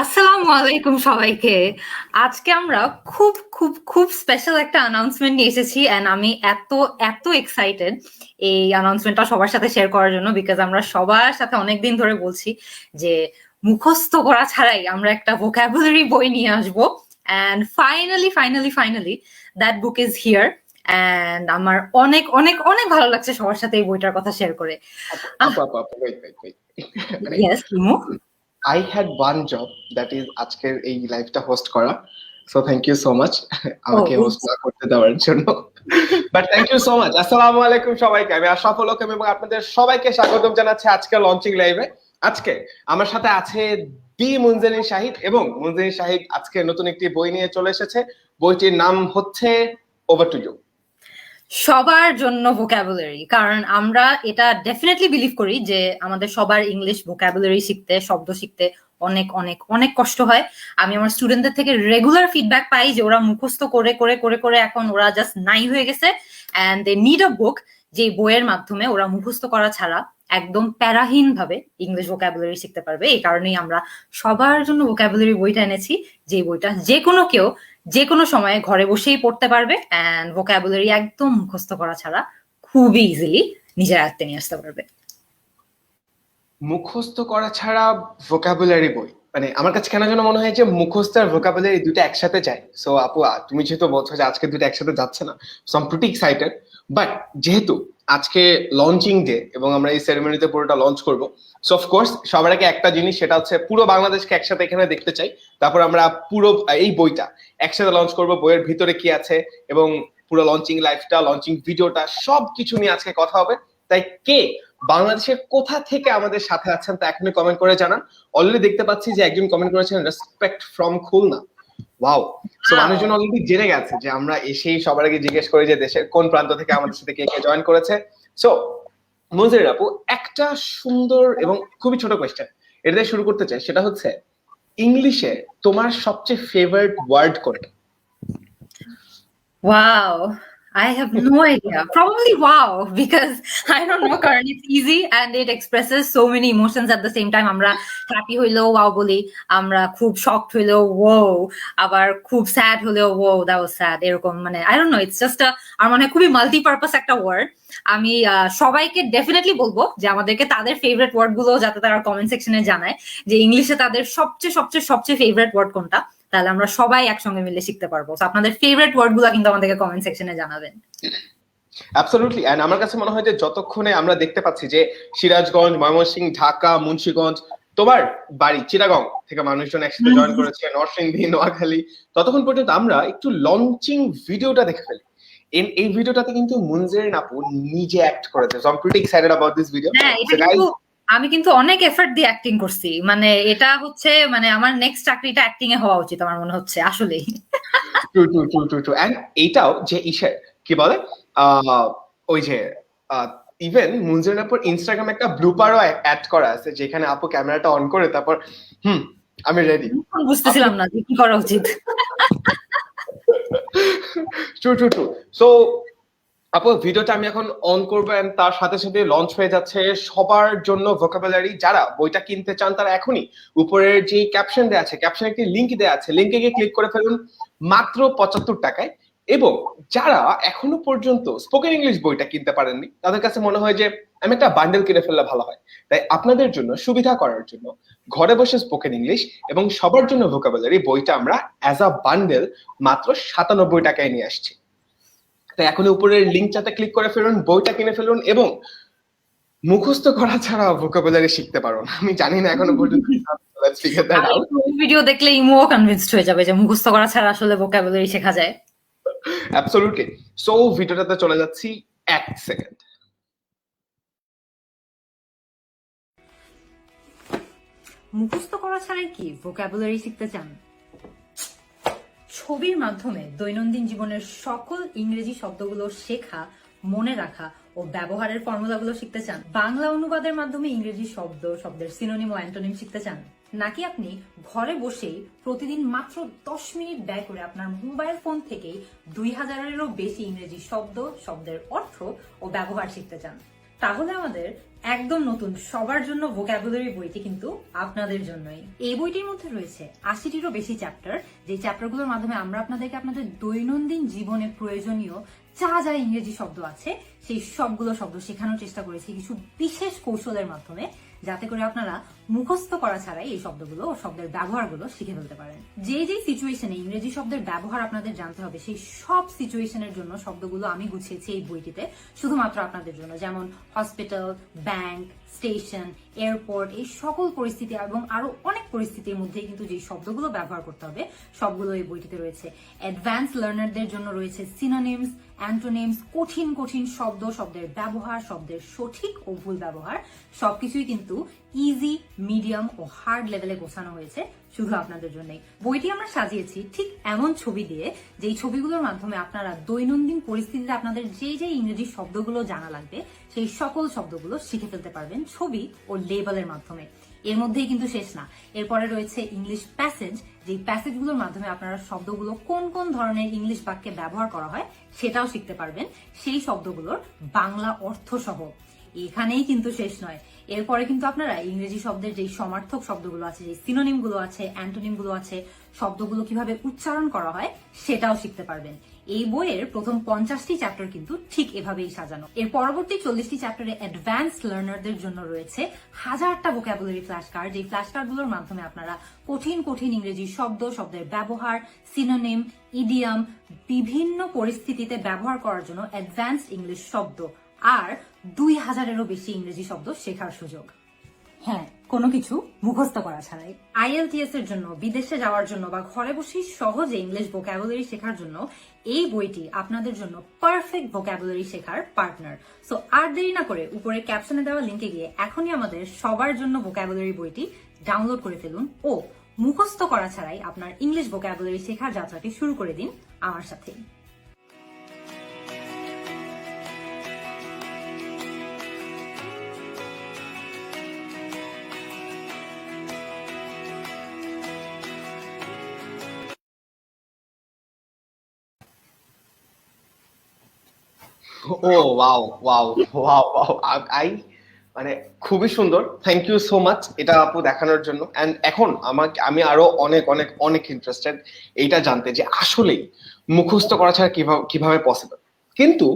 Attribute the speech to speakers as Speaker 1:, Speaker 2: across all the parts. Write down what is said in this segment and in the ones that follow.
Speaker 1: আসসালামু আলাইকুম সবাইকে। আজকে আমরা খুব খুব খুব স্পেশাল একটা অ্যানাউন্সমেন্ট নিয়ে এসেছি এন্ড আমি এত এত এক্সাইটেড এই অ্যানাউন্সমেন্টটা সবার সাথে শেয়ার করার জন্য, বিকজ আমরা সবার সাথে অনেকদিন ধরে বলছি যে মুখস্থ করা ছাড়াই আমরা একটা ভোকাবুলারি বই নিয়ে আসবো। And finally finally finally that book is here. And আমার অনেক অনেক অনেক ভালো লাগছে সবার সাথে এই বইটার কথা শেয়ার করে।
Speaker 2: আপু আপু আপু wait. মানে
Speaker 1: ইয়েস ইমু।
Speaker 2: I had one job that is আজকের এই লাইভটা হোস্ট করা। So thank you so much
Speaker 1: ও
Speaker 2: আমাকে হোস্ট না করতে দেওয়ার জন্য। But thank you so much. আসসালামু আলাইকুম সবাইকে। আমি আশরাফ উল হক এবং আপনাদের সবাইকে স্বাগতম জানাচ্ছি আজকের লঞ্চিং লাইভে। আজকে আমার সাথে আছে বি মুনজেরিন শাহিদ, এবং মুনজেরিন শাহিদ আজকে নতুন একটি বই নিয়ে চলে এসেছে। বইটির নাম হচ্ছে ওভার টু ইউ।
Speaker 1: সবার জন্য ভোকাবুলারি, কারণ আমরা এটা ডেফিনেটলি বিলিভ করি যে আমাদের সবার ইংলিশ ভোকাবুলারি শিখতে, শব্দ শিখতে অনেক অনেক অনেক কষ্ট হয়। আমি আমার স্টুডেন্টদের থেকে রেগুলার ফিডব্যাক পাই যে ওরা মুখস্থ করে করে করে করে এখন ওরা জাস্ট নাই হয়ে গেছে অ্যান্ড দে নিড আ বুক, যে বইয়ের মাধ্যমে ওরা মুখস্থ করা ছাড়া একদম প্যারাহীন ভাবে ইংলিশ ভোকাবুলারি শিখতে পারবে। এই কারণেই আমরা সবার জন্য ভোকাবুলারি বইটা এনেছি, যে বইটা যে কোনো কেউ যে কোনো সময়ে ঘরে বসেই পড়তে পারবে অ্যান্ড ভোকাবুলারি একদম মুখস্থ করা ছাড়া খুবই ইজিলি নিজের আয়ত্তে নিয়ে আসতে পারবে।
Speaker 2: মুখস্থ করা ছাড়া ভোকাবুলারি বই, মানে আমার কাছে কেন যেন মনে হয় যে মুখস্থ আর ভোকাবুলারি দুটো একসাথে যায়। সো আপু, তুমি যেহেতু বলছো যে আজকে দুটো একসাথে যাচ্ছে না, so I'm pretty excited. But যেহেতু আজকে লঞ্চিং ডে এবং আমরা এই সেরেমনিতে পুরোটা লঞ্চ করব, সো অফকোর্স সবার আগে একটা জিনিস, সেটা হচ্ছে পুরো বাংলাদেশকে একসাথে এখানে দেখতে চাই। তারপর আমরা পুরো এই বইটা একসাথে লঞ্চ করব, বইয়ের ভিতরে কি আছে এবং পুরো লঞ্চিং লাইফটা, লঞ্চিং ভিডিওটা সবকিছু নিয়ে আজকে কথা হবে। তাই কে বাংলাদেশের কোথা থেকে আমাদের সাথে আছেন তা এখনই কমেন্ট করে জানান। অলরেডি দেখতে পাচ্ছি যে একজন কমেন্ট করেছেন respect from Khulna. Wow! So মানুষজন অলরেডি জেনে গেছে যে আমরা এসেই সবার আগে জিজ্ঞেস করি যে দেশের কোন প্রান্ত থেকে আমাদের সাথে কে কে জয়েন করেছে। সো মুনজির আপু, একটা সুন্দর এবং খুবই ছোট কোয়েশ্চেন এটা দিয়ে শুরু করতে চাই, সেটা হচ্ছে ইংলিশে তোমার সবচেয়ে ফেভারিট ওয়ার্ড কোনটা?
Speaker 1: Wow, I have no idea. Probably wow, because I don't know, কারণ it's easy and it expresses so many emotions at the same time. আমরা হ্যাপি হইলেও wow বলি, আমরা খুব শকড হইলেও wow, আবার খুব স্যাড হলেও wow that was sad, এরকম মানে I don't know, it's just আমার মনে হয় খুবই মাল্টিপারপাস একটা ওয়ার্ড। আমি সবাইকে ডেফিনেটলি বলবো যে আমাদেরকে তাদের ফেভারিট ওয়ার্ড গুলো যাতে তারা কমেন্ট সেকশনে জানায় যে ইংলিশে তাদের সবচেয়ে সবচেয়ে সবচেয়ে ফেভারিট ওয়ার্ড কোনটা, তাহলে আমরা সবাই একসঙ্গে মিলে শিখতে পারবো। আপনাদের ফেভারিট ওয়ার্ড গুলো কিন্তু আমাদেরকে কমেন্ট সেকশনে জানাবেন।
Speaker 2: অ্যাবসলিউটলি। এন্ড আমার কাছে মনে হয় যে যতক্ষণে আমরা দেখতে পাচ্ছি যে সিরাজগঞ্জ, ময়মনসিংহ, ঢাকা, মুন্সিগঞ্জ, তোমার বাড়ি চিটাগং থেকে মানুষজন একসাথে জয়েন করেছে, নরসিংদী, নোয়াখালী, ততক্ষণ পর্যন্ত আমরা একটু লঞ্চিং ভিডিওটা দেখে ফেলি। এই ভিডিওটাতে কিন্তু মুনজেরিন আপু নিজে অ্যাক্ট করেছে। So I am pretty excited about this video.
Speaker 1: হ্যাঁ, এটা কিন্তু আমি কিন্তু অনেক এফর্ট দিয়ে অ্যাক্টিং করছি, মানে এটা হচ্ছে মানে আমার নেক্সট চাকরিটা অ্যাক্টিং এ হওয়া উচিত আমার মনে হচ্ছে আসলেই।
Speaker 2: True true true true true. And এইটাও যে ইসের কি বলে, ওই যে ইভেন মুনজেরিন আপুর ইনস্টাগ্রামে একটা ব্লুপারও অ্যাড করা আছে, যেখানে আপু ক্যামেরাটা অন করে তারপর আমি রেডি,
Speaker 1: বুঝতেছিলাম না যে কি করা উচিত।
Speaker 2: True true true. সো আপু, ভিডিওটা আমি এখন অন করবো and তার সাথে সাথে লঞ্চ হয়ে যাচ্ছে সবার জন্য ভোকাবুলারি। যারা বইটা কিনতে চান তারা এখনই উপরের যে ক্যাপশন দেওয়া আছে, ক্যাপশনে একটি লিংক দেওয়া আছে, লিংকে গিয়ে ক্লিক করে ফেলুন মাত্র 75 টাকায়। এবং যারা এখনো পর্যন্ত স্পোকেন ইংলিশ বইটা কিনতে পারেননি, তাদের কাছে মনে হয় যে আমি একটা বান্ডেল কিনে ফেললে ভালো হয়। তাই আপনাদের জন্য সুবিধা করার জন্য ঘরে বসে স্পোকেন ইংলিশ এবং সবার জন্য ভোকাবুলারি বইটা আমরা অ্যাজ আ বান্ডেল মাত্র 97 টাকায় নিয়ে আসছি। তাই এখন উপরের লিংকটাতে ক্লিক করে ফেলুন, বইটা কিনে ফেলুন এবং মুখস্থ করা ছাড়া ভোকাবুলারি শিখতে পারুন। আমি জানি না এখনো পর্যন্ত
Speaker 1: ভিডিও দেখলে ইমোও কনভিন্সড হয়ে যাবে যে মুখস্থ করা ছাড়া আসলে ভোকাবুলারি শেখা যায়।
Speaker 2: অ্যাবসলিউটলি। সো ভিডিওটাতে চলে যাচ্ছি 1 সেকেন্ড।
Speaker 1: মুখস্থ করা ছাড়াই কি ভোকাবুলারি শিখতে চান? ছবির মাধ্যমে দৈনন্দিন জীবনের সকল ইংরেজি শব্দগুলো শেখা, মনে রাখা ও ব্যবহারের ফর্মুলাগুলো শিখতে চান? বাংলা অনুবাদের মাধ্যমে ইংরেজি শব্দ, শব্দের সিনোনিম ও অ্যান্টোনিম শিখতে চান? নাকি আপনি ঘরে বসেই প্রতিদিন মাত্র 10 মিনিট ব্যয় করে আপনার মোবাইল ফোন থেকেই 2000-এরও বেশি ইংরেজি শব্দ, শব্দের অর্থ ও ব্যবহার শিখতে চান? তাহলে আমাদের একদম নতুন সবার জন্য ভোকাবুলারি বইটি কিন্তু আপনাদের জন্যই। এই বইটির মধ্যে রয়েছে 80টিরও বেশি চ্যাপ্টার, যে চ্যাপ্টারগুলোর মাধ্যমে আমরা আপনাদেরকে আপনাদের দৈনন্দিন জীবনে প্রয়োজনীয় যা যা ইংরেজি শব্দ আছে সেই সবগুলো শব্দ শেখানোর চেষ্টা করেছি কিছু বিশেষ কৌশলের মাধ্যমে, যাতে করে আপনারা মুখস্থ করা ছাড়াই এই শব্দগুলো ও শব্দের ব্যবহারগুলো শিখে ফেলতে পারেন। যে যে সিচুয়েশনে ইংরেজি শব্দের ব্যবহার আপনাদের জানতে হবে সেই সব সিচুয়েশনের জন্য শব্দগুলো আমি গুছিয়েছি এই বইটিতে শুধুমাত্র আপনাদের জন্য। যেমন হসপিটাল, ব্যাংক, স্টেশন, এয়ারপোর্ট, এই সকল পরিস্থিতি এবং আরো অনেক পরিস্থিতির মধ্যে কিন্তু যে শব্দগুলো ব্যবহার করতে হবে সবগুলো এই বইটিতে রয়েছে। অ্যাডভান্স লার্নারদের জন্য রয়েছে সিনোনিমস, অ্যান্টোনিমস, কঠিন কঠিন শব্দ, শব্দের ব্যবহার, শব্দের সঠিক ও ভুল ব্যবহার সবকিছুই কিন্তু ইজি, মিডিয়াম ও হার্ড লেভেলে গোছানো হয়েছে শুধু আপনাদের জন্যই। বইটি আমরা সাজিয়েছি ঠিক এমন ছবি দিয়ে, যেই ছবিগুলোর মাধ্যমে আপনারা দৈনন্দিন পরিস্থিতিতে আপনাদের যে যে ইংরেজি শব্দগুলো জানা লাগবে সেই সকল শব্দগুলো শিখে ফেলতে পারবেন ছবি ও লেবেলের মাধ্যমে। এর মধ্যেই কিন্তু শেষ না, এরপরে রয়েছে ইংলিশ প্যাসেজ, যে প্যাসেজগুলোর মাধ্যমে আপনারা শব্দগুলো কোন কোন ধরনের ইংলিশ বাক্যে ব্যবহার করা হয় সেটাও শিখতে পারবেন, সেই শব্দগুলোর বাংলা অর্থ সহ। এখানেই কিন্তু শেষ নয়, এরপরে কিন্তু আপনারা ইংরেজি শব্দের যে সমার্থক শব্দগুলো আছে, যে সিনোনিম গুলো আছে, অ্যান্টোনিম গুলো আছে, শব্দগুলো কিভাবে উচ্চারণ করা হয় সেটাও শিখতে পারবেন। এই বইয়ের প্রথম 50টি চ্যাপ্টার কিন্তু ঠিক এভাবেই সাজানো। এর পরবর্তী 40টি চ্যাপ্টারে অ্যাডভান্স লার্নারদের জন্য রয়েছে হাজারটা ভোকাবুলারি ফ্ল্যাশ কার্ড, যে ফ্ল্যাশ কার্ডগুলোর মাধ্যমে আপনারা কঠিন কঠিন ইংরেজি শব্দ, শব্দের ব্যবহার, সিনোনিম, ইডিয়াম, বিভিন্ন পরিস্থিতিতে ব্যবহার করার জন্য অ্যাডভান্স ইংলিশ শব্দ আর 2000-এরও বেশি ইংরেজি শব্দ শেখার সুযোগ। হ্যাঁ, কোনো কিছু মুখস্থ করা ছাড়াই। IELTS এর জন্য, বিদেশে যাওয়ার জন্য বা ঘরে বসেই সহজে ইংলিশ ভোকাবুলারি শেখার জন্য এই বইটি আপনাদের জন্য পারফেক্ট ভোকাবুলারি শেখার পার্টনার। সো আর দেরি না করে উপরে ক্যাপশনে দেওয়া লিঙ্কে গিয়ে এখনই আমাদের সবার জন্য ভোকাবুলারি বইটি ডাউনলোড করে ফেলুন ও মুখস্থ করা ছাড়াই আপনার ইংলিশ ভোকাবুলারি শেখার যাত্রাটি শুরু করে দিন আমার সাথেই।
Speaker 2: ও wow wow wow wow, I মানে খুবই সুন্দর, থ্যাংক ইউ সো মাচ এটা আপু দেখানোর জন্য। এন্ড এখন আমি আরো অনেক অনেক অনেক ইন্টারেস্টেড এইটা জানতে যে আসলে মুখস্থ করা ছাড়া কিভাবে কিভাবে পসিবল। কিন্তু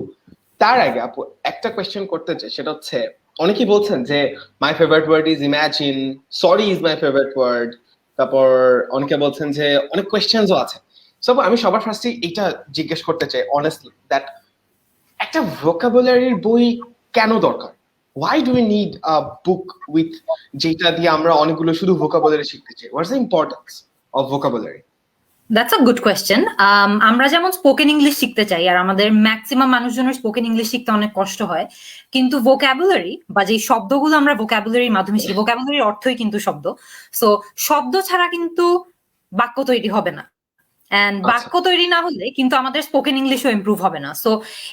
Speaker 2: তার আগে আপু একটা কোয়েশ্চেন করতে চাই, সেটা হচ্ছে অনেকেই বলছেন যে my favourite word is imagine, sorry is my favourite word, তারপর অনেকে বলছেন যে অনেক কোয়েশ্চেনও আছে। সো আমি সবার ফার্স্টে এইটা জিজ্ঞেস করতে চাই অনেস্টলি, দ্যাট একটা ভোকাবুলারির বই কেন দরকার? Why do we need a book with যেটা দিয়ে আমরা অনেকগুলো শুধু ভোকাবুলারি শিখতে চাই? What's the importance of vocabulary?
Speaker 1: That's a good question. আমরা যেমন স্পোকেন ইংলিশ শিখতে চাই আর আমাদের ম্যাক্সিমাম মানুষজনের স্পোকেন ইংলিশ শিখতে অনেক কষ্ট হয়, কিন্তু ভোকাবুলারি বা যে শব্দগুলো আমরা ভোকাবুলারির মাধ্যমে শিখি, ভোকাবুলারির অর্থই কিন্তু শব্দ। সো শব্দ ছাড়া কিন্তু বাক্য তৈরি হবে না, এন্ড বাক্য তৈরি না হলে কিন্তু আমাদের স্পোকেন ইংলিশও ইমপ্রুভ হবে না। সো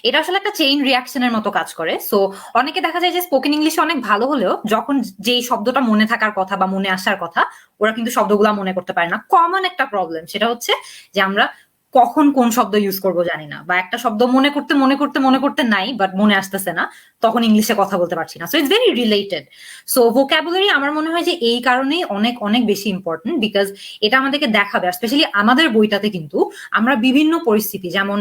Speaker 1: এটা আসলে একটা চেইন রিয়াকশনের মতো কাজ করে। সো অনেকে দেখা যায় যে স্পোকেন ইংলিশ অনেক ভালো হলেও যখন যেই শব্দটা মনে থাকার কথা বা মনে আসার কথা ওরা কিন্তু শব্দগুলো মনে করতে পারে না। কমন একটা প্রবলেম সেটা হচ্ছে যে আমরা কখন কোন শব্দ ইউজ করবো জানি না, বা একটা শব্দ মনে করতে নাই বাট মনে আসতেছে না, তখন ইংলিশে কথা বলতে পারছি না। So it's very related. So vocabulary আমার মনে হয় যে এই কারণেই অনেক অনেক বেশি ইম্পর্টেন্ট, বিকজ এটা আমাদেরকে দেখাবে, স্পেশালি আমাদের বইটাতে কিন্তু আমরা বিভিন্ন পরিস্থিতি, যেমন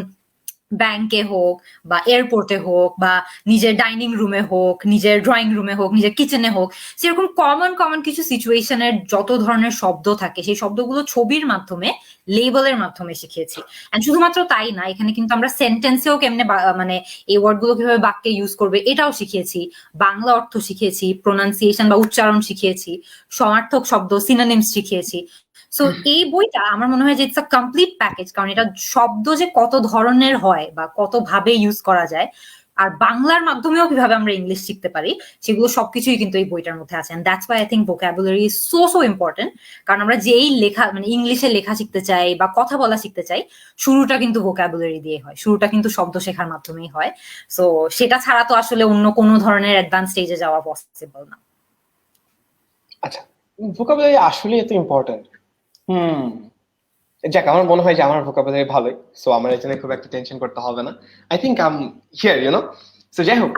Speaker 1: ব্যাংকে হোক বা এয়ারপোর্টে হোক বা নিজের ডাইনিং রুমে হোক, নিজের ড্রয়িং রুমে হোক, নিজের কিচেনে হোক, সেরকম কমন কিছু সিচুয়েশনের যত ধরনের শব্দ থাকে সেই শব্দগুলো ছবির মাধ্যমে, লেবেলের মাধ্যমে শিখিয়েছি। এন্ড শুধুমাত্র তাই না, এখানে কিন্তু আমরা সেন্টেন্সেও কেমনে মানে এই ওয়ার্ড গুলো কিভাবে বাক্যে ইউজ করবে এটাও শিখিয়েছি, বাংলা অর্থ শিখিয়েছি, প্রোনাউন্সিয়েশন বা উচ্চারণ শিখিয়েছি, সমার্থক শব্দ, সিনোনিমস শিখিয়েছি। সো এই বইটা আমার মনে হয় যে ইটস আ কমপ্লিট প্যাকেজ, কারণ এটা শব্দ যে কত ধরনের হয় বা কত ভাবে ইউজ করা যায় আর বাংলার মাধ্যমেও কিভাবে আমরা ইংলিশ শিখতে পারি সেগুলো সবকিছুই কিন্তু এই বইটার মধ্যে আছে। And that's why I think vocabulary is so important, কারণ আমরা যেই লেখা মানে ইংলিশে লেখা শিখতে চাই বা কথা বলা শিখতে চাই শুরুটা কিন্তু ভোকাবুলারি দিয়ে হয়, শুরুটা কিন্তু শব্দ শেখার মাধ্যমেই হয়। সো সেটা ছাড়া তো আসলে অন্য কোনো ধরনের অ্যাডভান্স স্টেজে যাওয়া পসিবল না।
Speaker 2: আচ্ছা, ভোকাবুলারি আসলে এত ইম্পর্টেন্ট? যাক, আমার মনে হয় যে আমার ভোকাবুলারি ভালোই, সো আমার এখানে খুব একটা টেনশন করতে হবে না। I think I am here, so যাই হোক,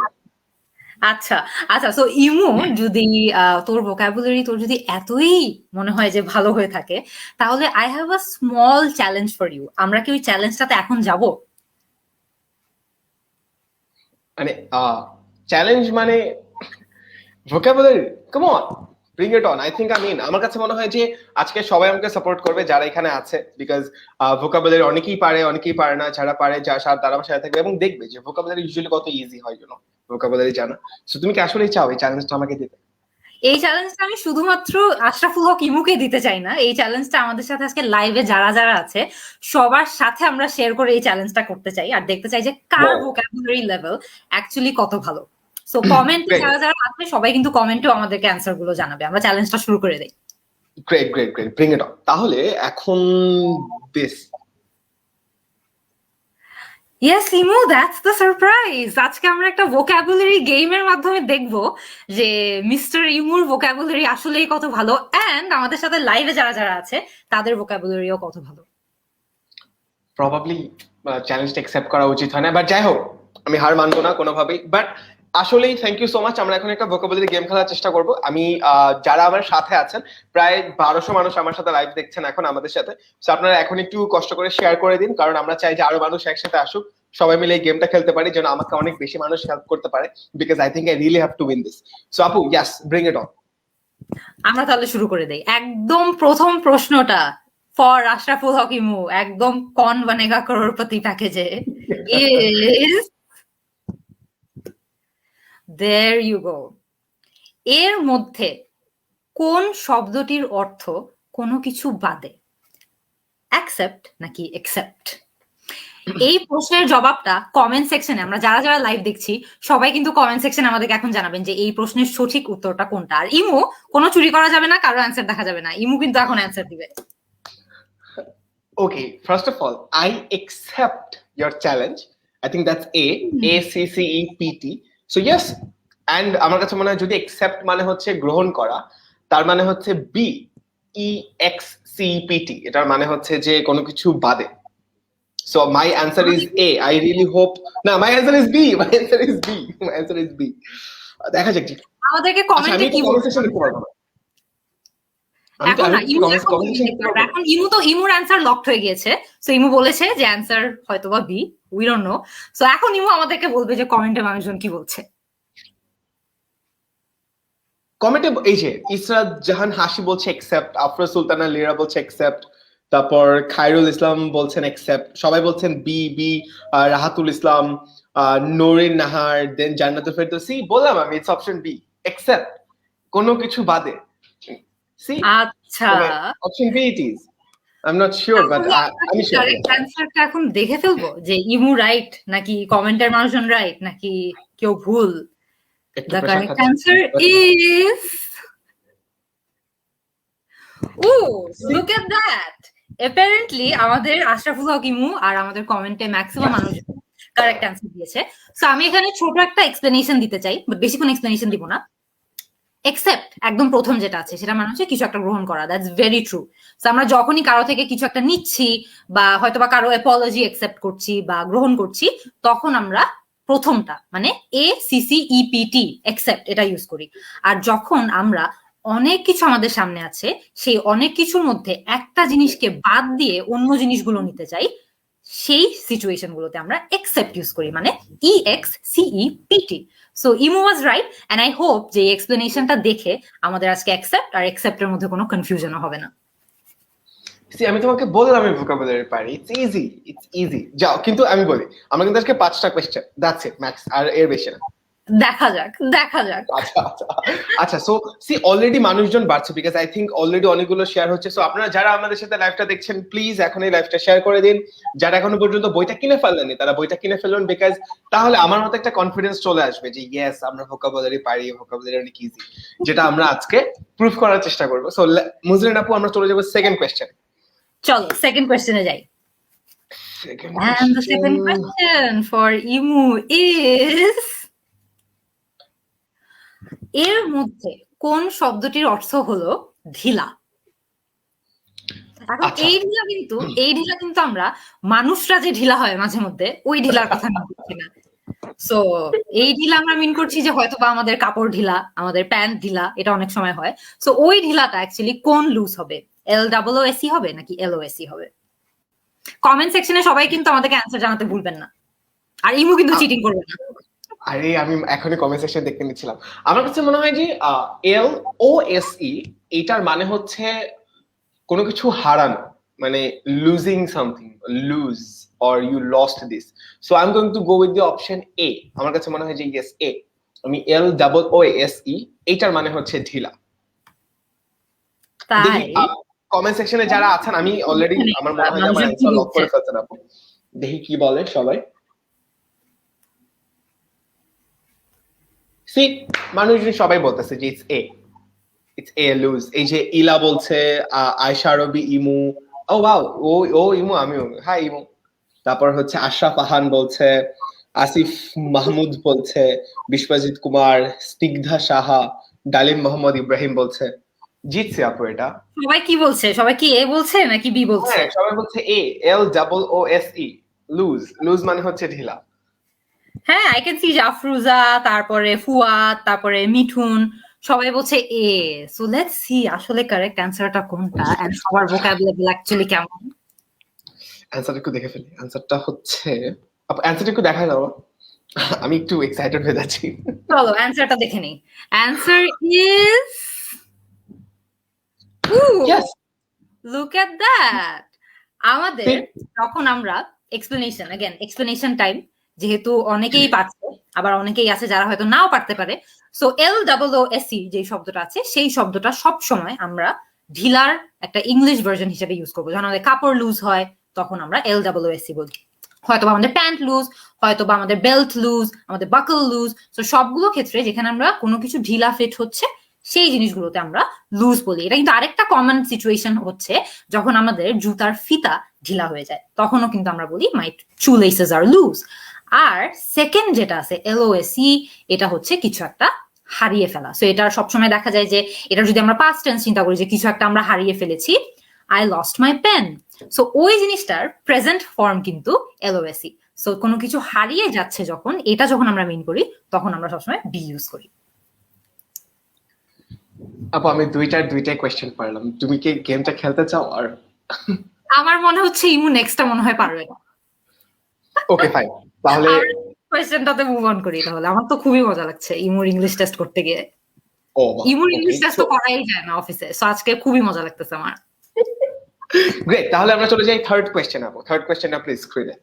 Speaker 1: আচ্ছা আচ্ছা, সো ইমু, যদি তোর ভোকাবুলারি তোর যদি এতই মনে হয় যে ভালো হয়ে থাকে, তাহলে I have a small challenge for you. আমরা কি ওই চ্যালেঞ্জটাতে এখন যাব?
Speaker 2: মানে চ্যালেঞ্জ মানে vocabulary, come on, bring it on. I think আমার কাছে মনে হয় যে আজকে সবাই আমাকে সাপোর্ট করবে যারা এখানে আছে, বিকজ ভোকাবুলারি অনেকেই পারে অনেকেই পারে না, যারা পারে তারা আমার সাথে থাকবে এবং দেখবে যে ভোকাবুলারি ইউজুয়ালি কত ইজি হয় ভোকাবুলারি জানা। সো তুমি কি আসলেই চাও এই চ্যালেঞ্জটা আমাকে দিতে?
Speaker 1: এই চ্যালেঞ্জটা আমি শুধুমাত্র আশরাফুল হক ইমুকে দিতে চাই না, এই চ্যালেঞ্জটা আমাদের সাথে আজকে লাইভে যারা যারা আছে সবার সাথে আমরা শেয়ার করে এই চ্যালেঞ্জটা করতে চাই, আর দেখতে চাই যে কার ভোকাবুলারি লেভেল অ্যাকচুয়ালি কত ভালো। সো কমেন্টে
Speaker 2: গ্রেট
Speaker 1: যারা যারা আছে সবাই কিন্তু কমেন্টেও আমাদেরকে অ্যান্সার গুলো জানাবে। আমরা চ্যালেঞ্জটা শুরু করে দেই।
Speaker 2: Great great great, bring it on. তাহলে এখন দিস,
Speaker 1: ইয়েস ইমু, দ্যাটস দ্য সারপ্রাইজ। আজকে আমরা একটা ভোকাবুলারি গেমের মাধ্যমে দেখবো যে মিস্টার ইমুর ভোকাবুলারি আসলেই কত ভালো, এন্ড আমাদের সাথে লাইভে যারা যারা আছে তাদের ভোকাবুলারিও কত ভালো।
Speaker 2: প্রবাবলি চ্যালেঞ্জটা অ্যাকসেপ্ট করা উচিত হয় না, বাট যাই হোক, আমি হার মানবো না কোনোভাবেই। বাট আসলেই থ্যাংক ইউ সো মাচ। আমরা এখন একটা ভোকাবুলারি গেম খেলার চেষ্টা করব। আমি যারা আমার সাথে আছেন, প্রায় 1200 মানুষ আমার সাথে লাইভ দেখছেন এখন আমাদের সাথে। সো আপনারা এখন একটু কষ্ট করে শেয়ার করে দিন, কারণ আমরা চাই যে আরো মানুষ একসাথে আসুক, সবাই মিলে এই গেমটা খেলতে পারি, যেন আমাকে অনেক বেশি মানুষ হেল্প করতে পারে, because I think I really have to win this. So আপু, ইয়াস, ব্রিং ইট অন।
Speaker 1: আমরা তাহলে শুরু করে দেই। একদম প্রথম প্রশ্নটা ফর আশরাফুল হক ইমু, একদম কন বনেগা করোড়পতি প্যাকেজে ইজ দেয়ার ইউ গো। এর মধ্যে কোন শব্দটির অর্থ কোনো কিছু বাদে? অ্যাকসেপ্ট নাকি একসেপ্ট? এই প্রশ্নের জবাবটা কমেন্ট সেকশনে, আমরা যারা যারা লাইভ দেখছি সবাই কিন্তু কমেন্ট সেকশনে আমাদেরকে এখন জানাবেন যে এই প্রশ্নের সঠিক উত্তরটা কোনটা। আর ইমু, কোনো চুরি করা যাবে না, কারো অ্যান্সার দেখা যাবে না, ইমু কিন্তু এখন অ্যান্সার দিবে।
Speaker 2: Okay, first of all, I accept your challenge. I think that's ACCEPT. So yes, and আমার কাছে মনে হয় যদি accept মানে হচ্ছে গ্রহণ করা, তার মানে হচ্ছে BEXCPT, এটার মানে হচ্ছে যে কোনো কিছু বাদে। So my answer is A. I really hope. No, my answer is B. My answer is B. My answer is B. দেখা যাক।
Speaker 1: আমাদেরকে
Speaker 2: আচ্ছা, আমি
Speaker 1: কমেন্টে
Speaker 2: তো
Speaker 1: কি
Speaker 2: কমেন্ট
Speaker 1: বলতে
Speaker 2: সেকশন লিখতে পারবো না। আমি তো
Speaker 1: এখন না,
Speaker 2: আমি
Speaker 1: ইমু
Speaker 2: কমেন্ট
Speaker 1: এখন
Speaker 2: সেকশন লিখতে পারবো না।
Speaker 1: এখন ইমু তো ইমুর অ্যান্সার লকড হয়ে গিয়েছে। সো ইমু বলেছে যে অ্যান্সার হয়তোবা B, we don't know. So এখন ইমু আমাদেরকে বলবে যে কমেন্টে মানুষজন কি বলছে।
Speaker 2: কমেন্টে এই যে ইসরাত জাহান হাসি বলছে একসেপ্ট, আফরোজ সুলতানা লীরা বলছে একসেপ্ট, তারপর খায়রুল ইসলাম বলছেন একসেপ্ট, সবাই বলছেন বি বি, রাহাতুল ইসলাম, নরিন নাহার, দেন জান্নাতুল ফেরদৌসি। বললাম আমি, ইটস অপশন বি, একসেপ্ট, কোনো কিছু বাদে। সি,
Speaker 1: আচ্ছা,
Speaker 2: option B it is. I am not sure, but আমি শিওর।
Speaker 1: কারেক্ট অ্যান্সারটা এখন দেখে ফেলবো যে ইমু রাইট নাকি কমেন্টের মানুষজন রাইট নাকি কেউ ভুল।
Speaker 2: একটু
Speaker 1: দ্য
Speaker 2: প্রেশার
Speaker 1: কারেক্ট
Speaker 2: খাচ্ছে।
Speaker 1: Answer is, oh look at that. Apparently আমাদের আশরাফুল হক ইমু আর আমাদের কমেন্টে ম্যাক্সিমাম মানুষ কারেক্ট অ্যান্সার দিয়েছে। সো আমি এখানে ছোট একটা এক্সপ্লেনেশন দিতে চাই, বাট বেশিক্ষণ এক্সপ্লেনেশন দিব না। একসেপ্ট একদম প্রথম যেটা আছে সেটা মানে হচ্ছে কিছু একটা গ্রহণ করা, দ্যাটস ভেরি ট্রু। তো আমরা যখনই কারো থেকে কিছু একটা নিচ্ছি বা হয়তো বা কারো অ্যাপোলজি একসেপ্ট করছি বা গ্রহণ করছি, তখন আমরা প্রথমটা মানে ACCEPT, একসেপ্ট, এটা ইউজ করি। আর যখন আমরা অনেক কিছু আমাদের সামনে আছে, সেই অনেক কিছুর মধ্যে একটা জিনিসকে বাদ দিয়ে অন্য জিনিসগুলো নিতে চাই, সেই সিচুয়েশন গুলোতে আমরা একসেপ্ট ইউজ করি, মানে EXCEPT। So Imu was right, and I hope যে এই এক্সপ্লেনেশনটা দেখে আমাদের আজকে অ্যাকসেপ্ট আর অ্যাকসেপ্টের মধ্যে কোনো কনফিউশনও হবে না।
Speaker 2: আমি তোমাকে বললাম আমি ভোকাবুলারি পারি, ইটস ইজি যাও। কিন্তু আমি বলি, আমরা কিন্তু আজকে 5টা কোয়েশ্চেন, দ্যাটস ইট ম্যাক্স, আর এর বেশি না।
Speaker 1: দেখা যাক দেখা যাক।
Speaker 2: আচ্ছা আচ্ছা আচ্ছা, সো সি অলরেডি মানুষজন বাড়ছে, বিকজ আই থিংক অলরেডি অনেকগুলো শেয়ার হচ্ছে। সো আপনারা যারা আমাদের সাথে লাইভটা দেখছেন, প্লিজ এখন এই লাইভটা শেয়ার করে দিন। যারা এখনো পর্যন্ত বইটা কিনে ফেললেন তারা বইটা কিনে ফেলুন, বিকজ তাহলে আমার মতো একটা কনফিডেন্স চলে আসবে যে ইয়েস, আমরা ভোকাবুলারি পারি, ভোকাবুলারি অনেক ইজি, যেটা আমরা আজকে প্রুফ করার চেষ্টা করবো। সো মুজরিন আপু, আমরা চলে যাবো সেকেন্ড কোয়েশ্চেন।
Speaker 1: চলো সেকেন্ড কোয়েশ্চেনে যাই। And the second question for Imu is, এর মধ্যে কোন শব্দটির অর্থ হলো ঢিলা? এখন এই ঢিলা কিন্তু আমরা মানুষরা যে ঢিলা হয় মাঝে মধ্যে, ওই ঢিলার কথা আমি বলছি না। সো এই ঢিলা আমরা মিন করছি যে হয়তো বা আমাদের কাপড় ঢিলা, আমাদের প্যান্ট ঢিলা, এটা অনেক সময় হয়। সো ওই ঢিলাটা অ্যাকচুয়ালি কোন লুজ হবে, LOOSE হবে নাকি LOSE হবে? কমেন্ট সেকশনে সবাই কিন্তু আমাদেরকে অ্যান্সার জানাতে ভুলবেন না, আর ইমু কিন্তু চিটিং করবে না।
Speaker 2: আরে আমি এখনই কমেন্ট সেকশন দেখতে নিচ্ছিলাম। আমার কাছে মনে হয় যে LOSE এটার মানে হচ্ছে কোনো কিছু হারানো, মানে losing something, lose or you lost this. So I am going to go with the option A. আমার কাছে মনে হয় যে ইয়েস এ। আমি LOOSE এটার মানে হচ্ছে ঢিলা।
Speaker 1: তাই
Speaker 2: কমেন্ট সেকশনে যারা আছেন, আমি অলরেডি আমার মনে হয় যে আমার অ্যান্সার লক করে ফেলছেন আপু। দেখি কি বলে সবাই। সি মানুষজন সবাই বলতেছে যে ইটস এ লুজ। এই যে ইলা বলছে, আয়শা রবি, ইমু, ও ওয়াও, ও ইমু, আমিও, হাই ইমু। তারপর হচ্ছে আশরাফ আহান বলছে, আসিফ মাহমুদ বলছে, বিশ্বজিৎ কুমার, স্নিগ্ধা সাহা, ডালিম মোহাম্মদ ইব্রাহিম বলছে জিতছে আপু এটা।
Speaker 1: সবাই কি বলছে? সবাই কি এ বলছে নাকি বি বলছে?
Speaker 2: হ্যাঁ, সবাই বলছে LOOSE। লুজ, লুজ মানে হচ্ছে ঢিলা।
Speaker 1: হ্যাঁ, আই ক্যান সি যে আফরুজা, তারপরে ফুয়াদ, তারপরে মিঠুন, সবাই বলছে এ। সো লেটস সি আসলে কারেক্ট অ্যান্সারটা কোনটা এন্ড সবার ভোকাবুলারি অ্যাকচুয়ালি কেমন।
Speaker 2: অ্যান্সারটা একটু দেখে ফেলি। অ্যান্সারটা হচ্ছে, আপু অ্যান্সারটা একটু দেখা দাও। আমি একটু এক্সাইটেড হয়ে যাচ্ছি।
Speaker 1: চলো অ্যান্সারটা দেখে নিই। Answer is
Speaker 2: yes.
Speaker 1: Look at that. আমাদের যখন আমরা এক্সপ্লেনেশন টাইম, যেহেতু অনেকেই পাচ্ছে, আবার অনেকেই আছে যারা হয়তো নাও পারতে পারে। সো LOOSE যে শব্দটা আছে, সেই শব্দটা সব সময় আমরা ঢিলার একটা ইংলিশ ভার্সন হিসেবে ইউজ করবো। যখন আমাদের কাপড় লুজ হয় তখন আমরা LOOSE বলি। হয়তো বা আমাদের প্যান্ট লুজ, হয়তো বা আমাদের বেল্ট লুজ, আমাদের বাকল লুজ। তো সবগুলো ক্ষেত্রে যেখানে আমরা কোনো কিছু ঢিলা ফিট হচ্ছে সেই জিনিসগুলোতে আমরা লুজ বলি। এটা কিন্তু আরেকটা কমন সিচুয়েশন হচ্ছে যখন আমাদের জুতার ফিতা ঢিলা হয়ে যায়, তখনও কিন্তু আমরা বলি মাই শু লেসেস আর লুজ। আর সেকেন্ড যেটা আছে LOSE, এটা হচ্ছে কিছু একটা হারিয়ে ফেলা। সো এটা সবসময় দেখা যায় যে এটা যদি আমরা পাস্ট টেন্স চিন্তা করি যে কিছু একটা আমরা হারিয়ে ফেলেছি, I lost my pen. So ওই জিনিসটার প্রেজেন্ট ফর্ম কিন্তু LOSE। সো কোনো কিছু হারিয়ে যাচ্ছে যখন, এটা যখন আমরা মিন করি তখন আমরা সবসময় বি ইউজ করি।
Speaker 2: আপু আমি দুইটাই কোয়েশ্চেন পারলাম। তুমি কি গেমটা খেলতে চাও? আর
Speaker 1: আমার মনে হচ্ছে ইমু নেক্সটটা মনে হয় পারবে না।
Speaker 2: ওকে ফাইন, তাহলে
Speaker 1: কোয়েশ্চেনটাতে মুভ অন করি তাহলে। আমার তো খুবই মজা লাগছে ইমুর ইংলিশ টেস্ট করতে গিয়ে। ইমুর ইংলিশ টেস্ট তো করাই যায় না অফিসে, সো আজকে খুবই মজা লাগতেছে আমার।
Speaker 2: গ্রেট, তাহলে আমরা চলে যাই থার্ড কোয়েশ্চেন। আপু থার্ড কোয়েশ্চেনটা প্লিজ স্ক্রিনে।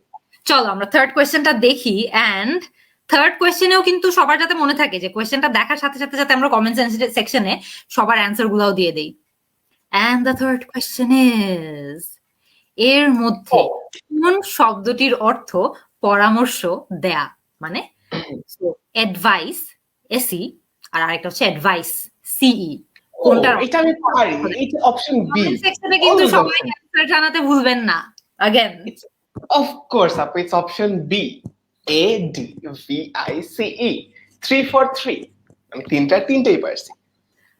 Speaker 1: চলো আমরা থার্ড কোয়েশ্চেনটা দেখি। এন্ড থার্ড কোয়েশ্চেনেও কিন্তু সবার যাতে মনে থাকে যে কোয়েশ্চেনটা দেখার সাথে সাথে যাতে আমরা কমেন্ট সেকশনে সবার অ্যান্সার গুলাও দিয়ে দেই। And the third question is, এর মধ্যে কোন শব্দটির অর্থ পরামর্শ দেয়া, মানে অ্যাডভাইস SE আর আরেকটা হচ্ছে অ্যাডভাইস CE। কোনটার
Speaker 2: এটা আমি পারি, এটা অপশন বি।
Speaker 1: কমেন্ট সেকশনে কিন্তু সবাই অ্যান্সার জানাতে ভুলবেন না। अगेन
Speaker 2: অফ কোর্স আপু, it's option B, ADVICE। 3 for 3। আমি তিনটেই পারছি।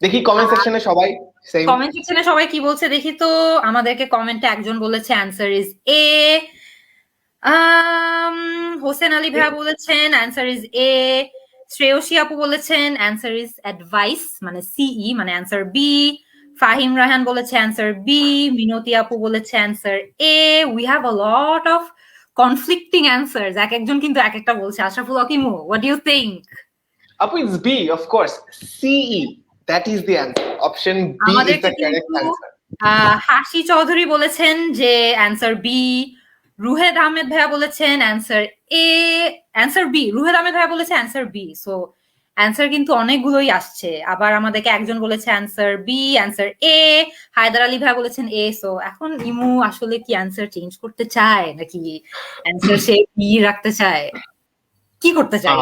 Speaker 2: দেখি কমেন্ট সেকশনে সবাই সেম।
Speaker 1: কমেন্ট সেকশনে সবাই কি বলছে দেখি তো। আমাদেরকে কমেন্টে একজন বলেছে answer is A. Hossain Ali ভাইয়া বলেছেন অ্যান্সার ইজ এ। শ্রেয়সী আপু বলেছেন অ্যান্সার ইজ অ্যাডভাইস মানে CE, মানে অ্যান্সার বি। ফাহিম রায়হান বলেছে অ্যান্সার বি। মিনতি আপু বলেছে answer A. We have a lot of conflicting answers, এক একজন কিন্তু এক একটা বলছে। Ashraful Hakimu, what do you think?
Speaker 2: আপু it's B, of course, CE, that is the answer. Option B is the correct answer.
Speaker 1: হাসি চৌধুরী বলেছেন যে অ্যান্সার বি। রুহেদ আহমেদ ভাইয়া বলেছেন অ্যান্সার এ, অ্যান্সার বি। রুহেদ আহমেদ ভাইয়া বলেছে অ্যান্সার বি। সো অ্যান্সার কিন্তু অনেকগুলোই আসছে। আবার আমাদেরকে একজন বলেছে অ্যান্সার বি, অ্যান্সার এ। হায়দার আলী ভাইয়া বলেছেন এ। সো এখন ইমু আসলে কি অ্যান্সার চেঞ্জ করতে চায় নাকি অ্যান্সার সে বি রাখতে চায়, কি করতে চায়?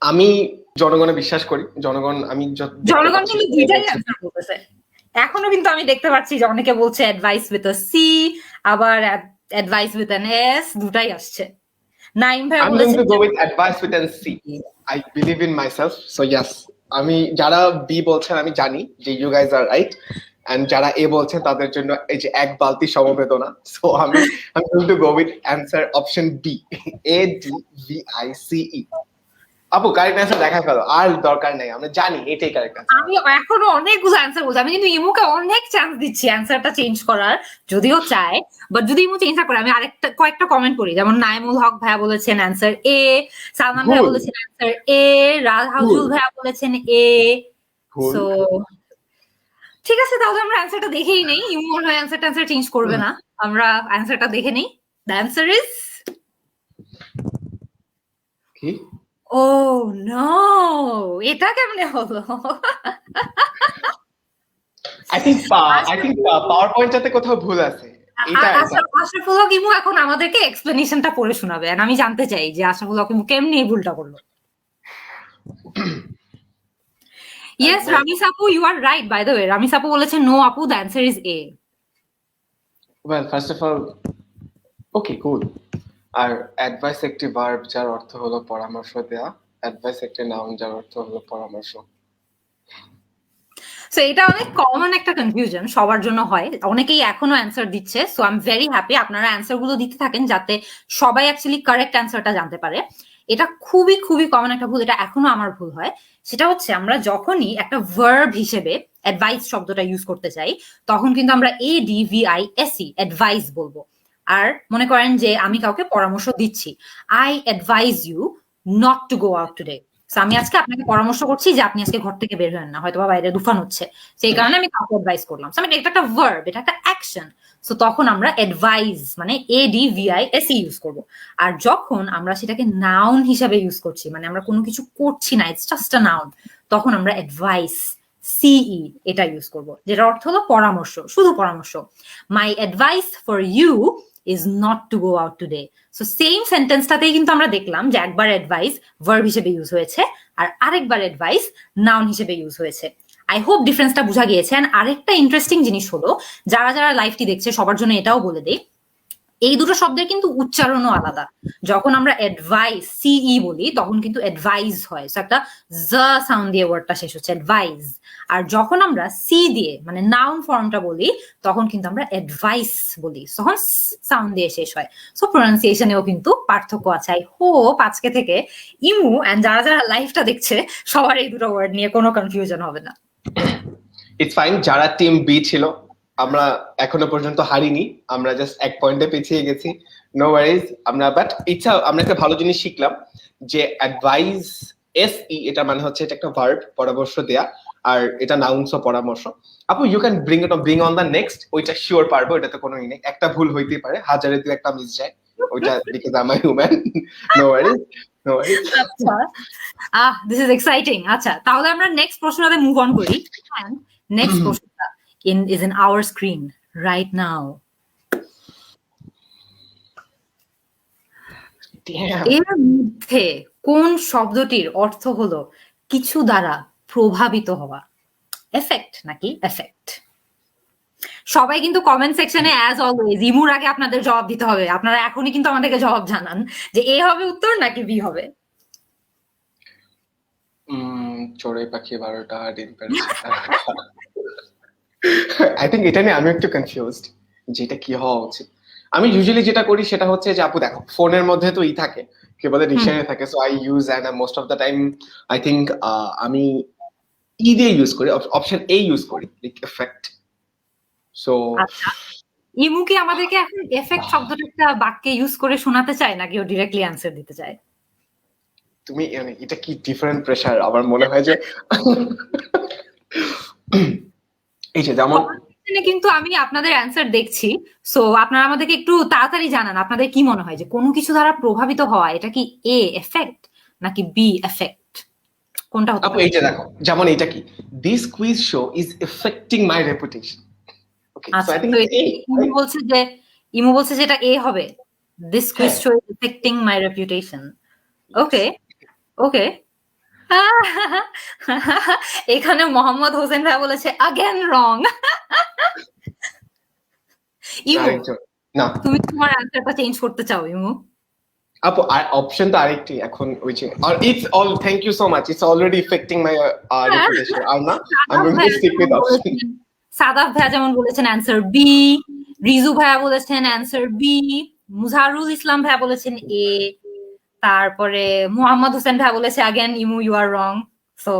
Speaker 2: আমি জনগণে বিশ্বাস করি। জনগণ
Speaker 1: জনগণ কিন্তু দুইটাই অ্যান্সার বলতেছে। এখনো কিন্তু আমি দেখতে পাচ্ছি যে অনেকে বলছে অ্যাডভাইস উইথ আ সি, আবার অ্যাডভাইস উইথ অ্যান এস, দুটাই আসছে। নাইম ভাই
Speaker 2: I'm going to go with advice with an C. I believe in myself, so yes. আমি যারা বি বলছেন আমি জানি যে you guys are right, and যারা এ বলছেন তাদের জন্য এই যে এক বালতি সমবেদনা। সো আমি going to go with answer option B, ADVICE। আপু কারেক্ট অ্যান্সার দেখা ফেলো, আর দরকার নেই, আমরা জানি এটাই কারেক্ট অ্যান্সার।
Speaker 1: আমি এখনো অনেকগুলো অ্যান্সার বলছি, আমি কিন্তু ইমুকে অনেক চান্স দিচ্ছি অ্যান্সারটা চেঞ্জ করার, যদিও চায়, বাট যদি ইমু চেঞ্জ না করে আমি কয়েকটা কমেন্ট করি, যেমন নাইমুল হক ভাইয়া বলেছেন অ্যান্সার এ, সালমান ভাইয়া বলেছেন অ্যান্সার এ, রাহাজুল ভাইয়া বলেছেন এ। সো ঠিক আছে, তাহলে আমরা অ্যান্সারটা দেখেই নেই। ইমু মনে হয় অ্যান্সার চেঞ্জ করবে না, আমরা অ্যান্সারটা দেখে নেই। দ্য অ্যান্সার ইজ
Speaker 2: কি?
Speaker 1: ও নো, এটা কেমনে হলো?
Speaker 2: আই থিংক পাওয়ার পয়েন্টটাতে কোথাও ভুল আছে।
Speaker 1: আশরাফুল হক ইমু এখন আমাদেরকে এক্সপ্লেনেশনটা পড়ে শোনাবে, and আমি জানতে চাই যে আশরাফুল হক ইমু কেমনে এই ভুলটা করলো। Yes, Ramis Apu, you are right, by the way. Ramis Apu বলেছেন no Apu, the answer is A.
Speaker 2: Well, first of all, okay, cool. আর অ্যাডভাইস একটি ভার্ব যার অর্থ হলো পরামর্শ দেয়া, অ্যাডভাইস একটি নাউন যার অর্থ হলো পরামর্শ।
Speaker 1: সো এটা অনেক কমন একটা কনফিউশন, সবার জন্য হয়, অনেকেই এখনো অ্যান্সার দিচ্ছে। So I am very happy আপনারা অ্যান্সার গুলো দিতে থাকেন, যাতে সবাই অ্যাকচুয়ালি কারেক্ট অ্যান্সারটা জানতে পারে। এটা খুবই খুবই কমন একটা ভুল, এটা এখনো আমার ভুল হয়। সেটা হচ্ছে আমরা যখনই একটা ভার্ব হিসেবে অ্যাডভাইস শব্দটা ইউজ করতে চাই, তখন কিন্তু আমরা ADVISE অ্যাডভাইস বলবো। আর মনে করেন যে আমি কাউকে পরামর্শ দিচ্ছি, I advise you not to go out today. আমি আজকে আপনাকে পরামর্শ করছি যে আপনি আজকে ঘর থেকে বের হন না, হয়তো বাইরে তুফান হচ্ছে, সেই কারণে আমি কাউকে অ্যাডভাইস করলাম। এটা একটা ভার্ব, এটা একটা অ্যাকশন। সো তখন আমরা অ্যাডভাইস মানে ADVISE ইউজ করব। আর যখন আমরা সেটাকে নাউন হিসাবে ইউজ করছি, মানে আমরা কোনো কিছু করছি না, ইটস জাস্ট আ নাউন, তখন আমরা অ্যাডভাইস CE এটা ইউজ করব, যেটা অর্থ হলো পরামর্শ, শুধু পরামর্শ। My advice for you is not to go out today. So same সেন্টেন্সটাতেই কিন্তু আমরা দেখলাম যে একবার অ্যাডভাইস ভার্ব হিসেবে ইউজ হয়েছে আর আরেকবার অ্যাডভাইস নাউন হিসেবে ইউজ হয়েছে। আই হোপ ডিফারেন্সটা বোঝা গিয়েছে। আরেকটা ইন্টারেস্টিং জিনিস হলো, যারা যারা লাইভটি দেখছে সবার জন্য এটাও বলে দেই, এই দুটো শব্দের কিন্তু উচ্চারণও আলাদা। যখন আমরা অ্যাডভাইস CE বলি তখন কিন্তু অ্যাডভাইস হয়, একটা জ সাউন্ড দিয়ে ওয়ার্ডটা শেষ হচ্ছে, অ্যাডভাইস। আর যখন আমরা সি দিয়ে মানে নাউন ফর্মটা বলি তখন কিন্তু আমরা অ্যাডভাইস বলি, তখন সাউন্ড দিয়ে শেষ হয়। সো প্রোনাউন্সিয়েশনেও কিন্তু পার্থক্য আছে। আই হোপ আজকে থেকে ইমু এন্ড যারা যারা লাইভটা দেখছে সবার এই দুটো ওয়ার্ড নিয়ে কোনো কনফিউশন হবে না।
Speaker 2: ইটস ফাইন, যারা টিম বি ছিল আমরা এখনো পর্যন্ত হারিনি, আমরা জাস্ট এক পয়েন্টে পিছিয়ে গেছি, নো ওয়ারিজ। আমরা বাট ইচ্ছা আমরা একটা ভালো জিনিস শিখলাম যে অ্যাডভাইস SE এটা মানে হচ্ছে এটা একটা ভার্ব, পরামর্শ দেয়া, আর এটা নাউন্স ও পরামর্শ। আপু you can bring on the next, ওইটা শিওর পারবো, এটাতে কোনো ই নেই, একটা ভুল হইতেই পারে, হাজারে দুই একটা মিস যায়, ওইটা because I am human, no worries no worries.
Speaker 1: আচ্ছা, দিস ইজ এক্সাইটিং। আচ্ছা, তাহলে আমরা নেক্সট প্রশ্নটাতে মুভ অন করি। নেক্সট প্রশ্নটা is in our screen right now. এর মধ্যে কোন শব্দটির অর্থ হলো কিছু দ্বারা প্রভাবিত হওয়া? এফেক্ট নাকি এফেক্ট? সবাই কিন্তু কমেন্ট সেকশনে অ্যাজ অলওয়েজ ইমুর আগে আপনাদের জবাব দিতে হবে। আপনারা এখনই কিন্তু আমাদেরকে জবাব জানান যে এ হবে উত্তর নাকি বি হবে।
Speaker 2: চড়ুই পাখি 12টা ডিম পেড়েছে। আই থিঙ্ক এটা নিয়ে আমি একটু কনফিউজড যে এটা কি হওয়া উচিত। আমি ইউজুয়ালি যেটা করি সেটা হচ্ছে যে আপু দেখো ফোনের মধ্যে তো থাকে, কি বলে ডিকশনারি থাকে, so I use and most of the time I think আমি দিয়ে ইউজ করি, অপশন A ইউজ করি, লাইক এফেক্ট। সো
Speaker 1: আচ্ছা, ইমু কি আমাদেরকে এখন এফেক্ট শব্দটা একটা বাক্যে ইউজ করে শোনাতে চায় নাকি ও ডিরেক্টলি অ্যানসার দিতে চায়?
Speaker 2: তুমি এটা কি ডিফারেন্ট প্রেসার, আমার মনে হয় যে এই যে যেমন
Speaker 1: কিন্তু আমি আপনাদের অ্যানসার দেখছি, সো আপনারা আমাদেরকে একটু তাড়াতাড়ি জানান আপনাদের কি মনে হয় যে কোনো কিছু দ্বারা প্রভাবিত হওয়া এটা কি A এফেক্ট নাকি B এফেক্ট, কোনটা হতে পারে?
Speaker 2: এই যে দেখো যেমন এটা কি, this quiz show is effecting my reputation. Okay, so I think
Speaker 1: Imu বলছে যে এটা A হবে, this quiz show is effecting my reputation. Okay okay, এখানে মোহাম্মদ হোসেন ভাই বলেছে अगेन রং। ইমু
Speaker 2: না,
Speaker 1: তুমি তোমার অ্যানসারটা চেঞ্জ করতে চাও ইমু?
Speaker 2: আপু অপশন তো আরেকটি এখন ওই যে, আর it's all thank you so much, it's already effecting my reputation. আর না, I am going to stick with option.
Speaker 1: Sadaf ভাইয়া যেমন বলেছেন অ্যান্সার বি, রিজু ভাইয়া বলেছেন অ্যান্সার বি, মুজাহারুল ইসলাম ভাইয়া বলেছেন এ, তারপরে মোহাম্মদ হোসেন ভাইয়া বলেছে again Imu you are wrong, so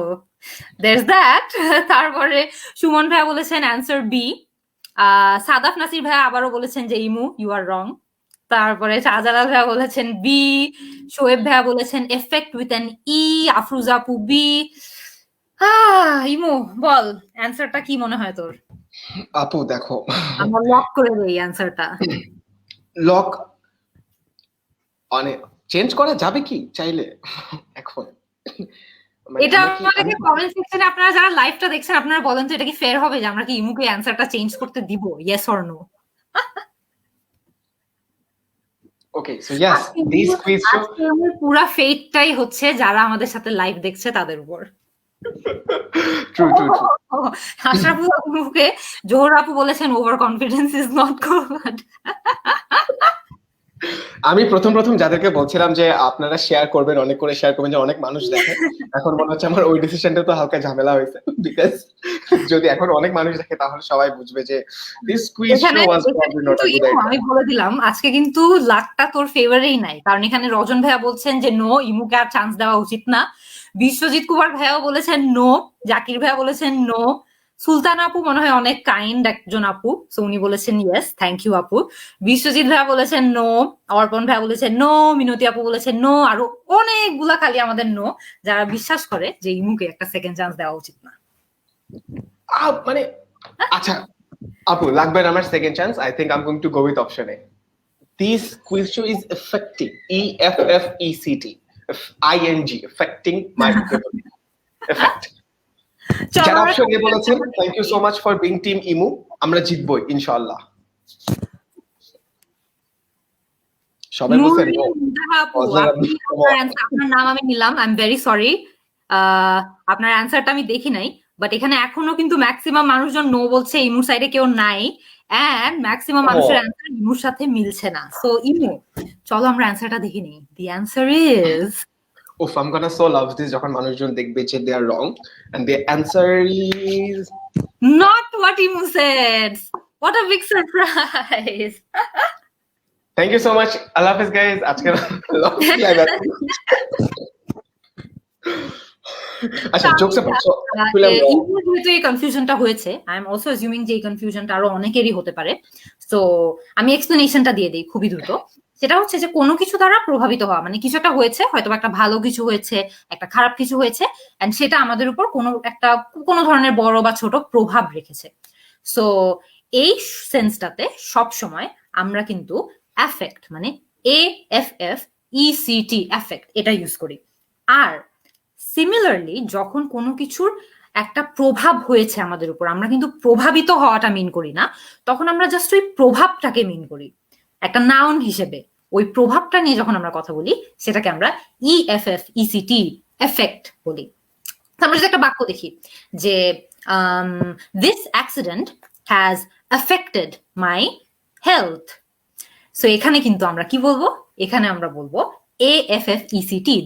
Speaker 1: there's that. তারপরে সুমন ভাইয়া বলেছেন অ্যান্সার বি, সাদাফ নাসির ভাইয়া আবারও বলেছেন যে ইমু ইউ আর রং, তারপরে শাহজালাল ভাইয়া বলেছেন বি, শোয়েব ভাইয়া বলেছেন এফেক্ট উইথ অ্যান ই, আফরুজা আপু বি। ইমু বল অ্যান্সারটা কি মনে হয় তোর?
Speaker 2: আপু দেখো,
Speaker 1: আমরা লক করে দেই অ্যান্সারটা।
Speaker 2: লক মানে চেঞ্জ করা যাবে কি চাইলে এখন? মানে
Speaker 1: এটা
Speaker 2: আমরা কি-
Speaker 1: আমাদেরকে কমেন্ট সেকশনে আপনারা যারা লাইভটা দেখছেন আপনারা বলেন তো এটা কি ফেয়ার হবে যে আমরা কি ইমুকে অ্যান্সারটা চেঞ্জ করতে দিব, yes or no?
Speaker 2: Okay, so yes, these quiz show.
Speaker 1: আজকে আমার পুরা ফেটটাই হচ্ছে যারা আমাদের সাথে লাইভ দেখছে তাদের উপর।
Speaker 2: True, true, true.
Speaker 1: আশরাফুল আপুকে জোহর আপু বলেছেন over confidence is not good.
Speaker 2: আমি প্রথম যাদেরকে বলছিলাম যে আপনারা শেয়ার করবেন, অনেক করে শেয়ার করবেন, যে অনেক মানুষ দেখে, এখন মনে হচ্ছে আমার ওই ডিসিশনটা তো হালকা ঝামেলা হয়েছে, বিকজ যদি এখন অনেক মানুষ দেখে তাহলে সবাই বুঝবে যে this quiz show was probably not a good idea.
Speaker 1: আমি বলে দিলাম আজকে কিন্তু লাকটা তোর ফেভারেই নাই, কারণ এখানে রজন ভাইয়া বলছেন যে নো, ইমুকে আর চান্স দেওয়া উচিত না, বিশ্বজিৎ কুমার ভাইয়াও বলেছেন নো, জাকির ভাইয়া বলেছেন নো, সুলতান আপু মনে হয় অনেক কাইন্ড একজন আপু, সো উনি বলেছেন ইয়েস থ্যাংক ইউ আপু, বিশ্বজিৎ ভাইয়া বলেছেন নো, অর্পণ ভাইয়া বলেছেন নো, মিনতি আপু বলেছেন নো, আরো অনেকগুলা খালি আমাদের নো, যারা বিশ্বাস করে যে ইমুকে একটা সেকেন্ড চান্স দেওয়া উচিত না।
Speaker 2: মানে আচ্ছা আপু, লাগবে না আমার second chance. I think I am going to go with option A. This quiz show is affecting, EFFECT, ING, affecting my vocabulary. Effect. যারা অপশন এ বলেছেন, thank you so much for being team Imu. আমরা জিতবই ইনশাআল্লাহ। সবাই বলছেন নো।
Speaker 1: আপনার নাম আমি নিলাম, আই এম ভেরি সরি, আপনার অ্যান্সারটা আমি দেখি নাই, বাট এখানে এখনো কিন্তু ম্যাক্সিমাম মানুষজন নো বলছে, ইমুর সাইডে কেউ নাই, এন্ড ম্যাক্সিমাম মানুষের অ্যান্সার ইমুর সাথে মিলছে না। সো ইমু চলো আমরা অ্যান্সারটা দেখি নেই। দি answer is
Speaker 2: Oof, I'm gonna so love this যখন মানুষজন দেখবে যে they are wrong and the answer is
Speaker 1: not what Imu said. What a big surprise.
Speaker 2: Thank you so much. Allah Hafiz guys. আজকে লাইভ আচ্ছা jokes apart, so
Speaker 1: যেহেতু এই কনফিউশনটা হয়েছে, I am also assuming যে এই কনফিউশনটা আরো অনেকেরই হতে পারে, সো আমি এক্সপ্লেনেশনটা দিয়ে দিই খুবই দ্রুত। সেটা হচ্ছে যে কোনো কিছু দ্বারা প্রভাবিত হওয়া, মানে কিছু একটা হয়েছে, হয়তো একটা ভালো কিছু হয়েছে, একটা খারাপ কিছু হয়েছে, এন্ড সেটা আমাদের উপর কোনো ধরনের বড় বা ছোট প্রভাব রেখেছে। সো এই সেন্সটাতে সব সময় আমরা কিন্তু এফেক্ট মানে AFFECT এফেক্ট এটা ইউজ করি। আর সিমিলারলি যখন কোনো কিছুর একটা প্রভাব হয়েছে আমাদের উপর, আমরা কিন্তু প্রভাবিত হওয়াটা মিন করি না, তখন আমরা জাস্ট ওই প্রভাবটাকে মিন করি একটা নাউন হিসেবে। ওই প্রভাবটা নিয়ে যখন আমরা কথা বলি সেটাকে আমরা EFFECT এফেক্ট বলি। আমরা যদি একটা বাক্য দেখি যে this accident has affected my health, so এখানে কিন্তু আমরা কি বলবো? এখানে আমরা বলবো AFFECT,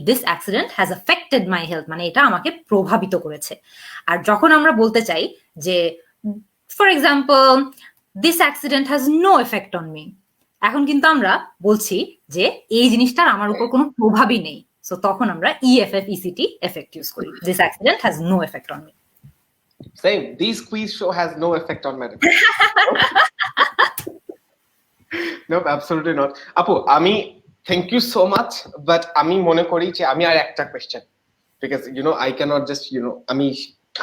Speaker 1: this accident has affected my health, মানে এটা আমাকে প্রভাবিত করেছে। আর যখন আমরা বলতে চাই যে for example this accident has no effect on me, এখন কিন্তু আমরা বলছি যে এই জিনিসটার আমার উপর কোনো প্রভাবই নেই, সো তখন আমরা EFFECT এফেক্ট ইউজ করি। This accident has no effect on me.
Speaker 2: Same. This quiz show has no effect on me. No, absolutely not. আপু আমি thank you so much, but আমি মনে করি যে আমি আর একটা question, because you know I cannot just আমি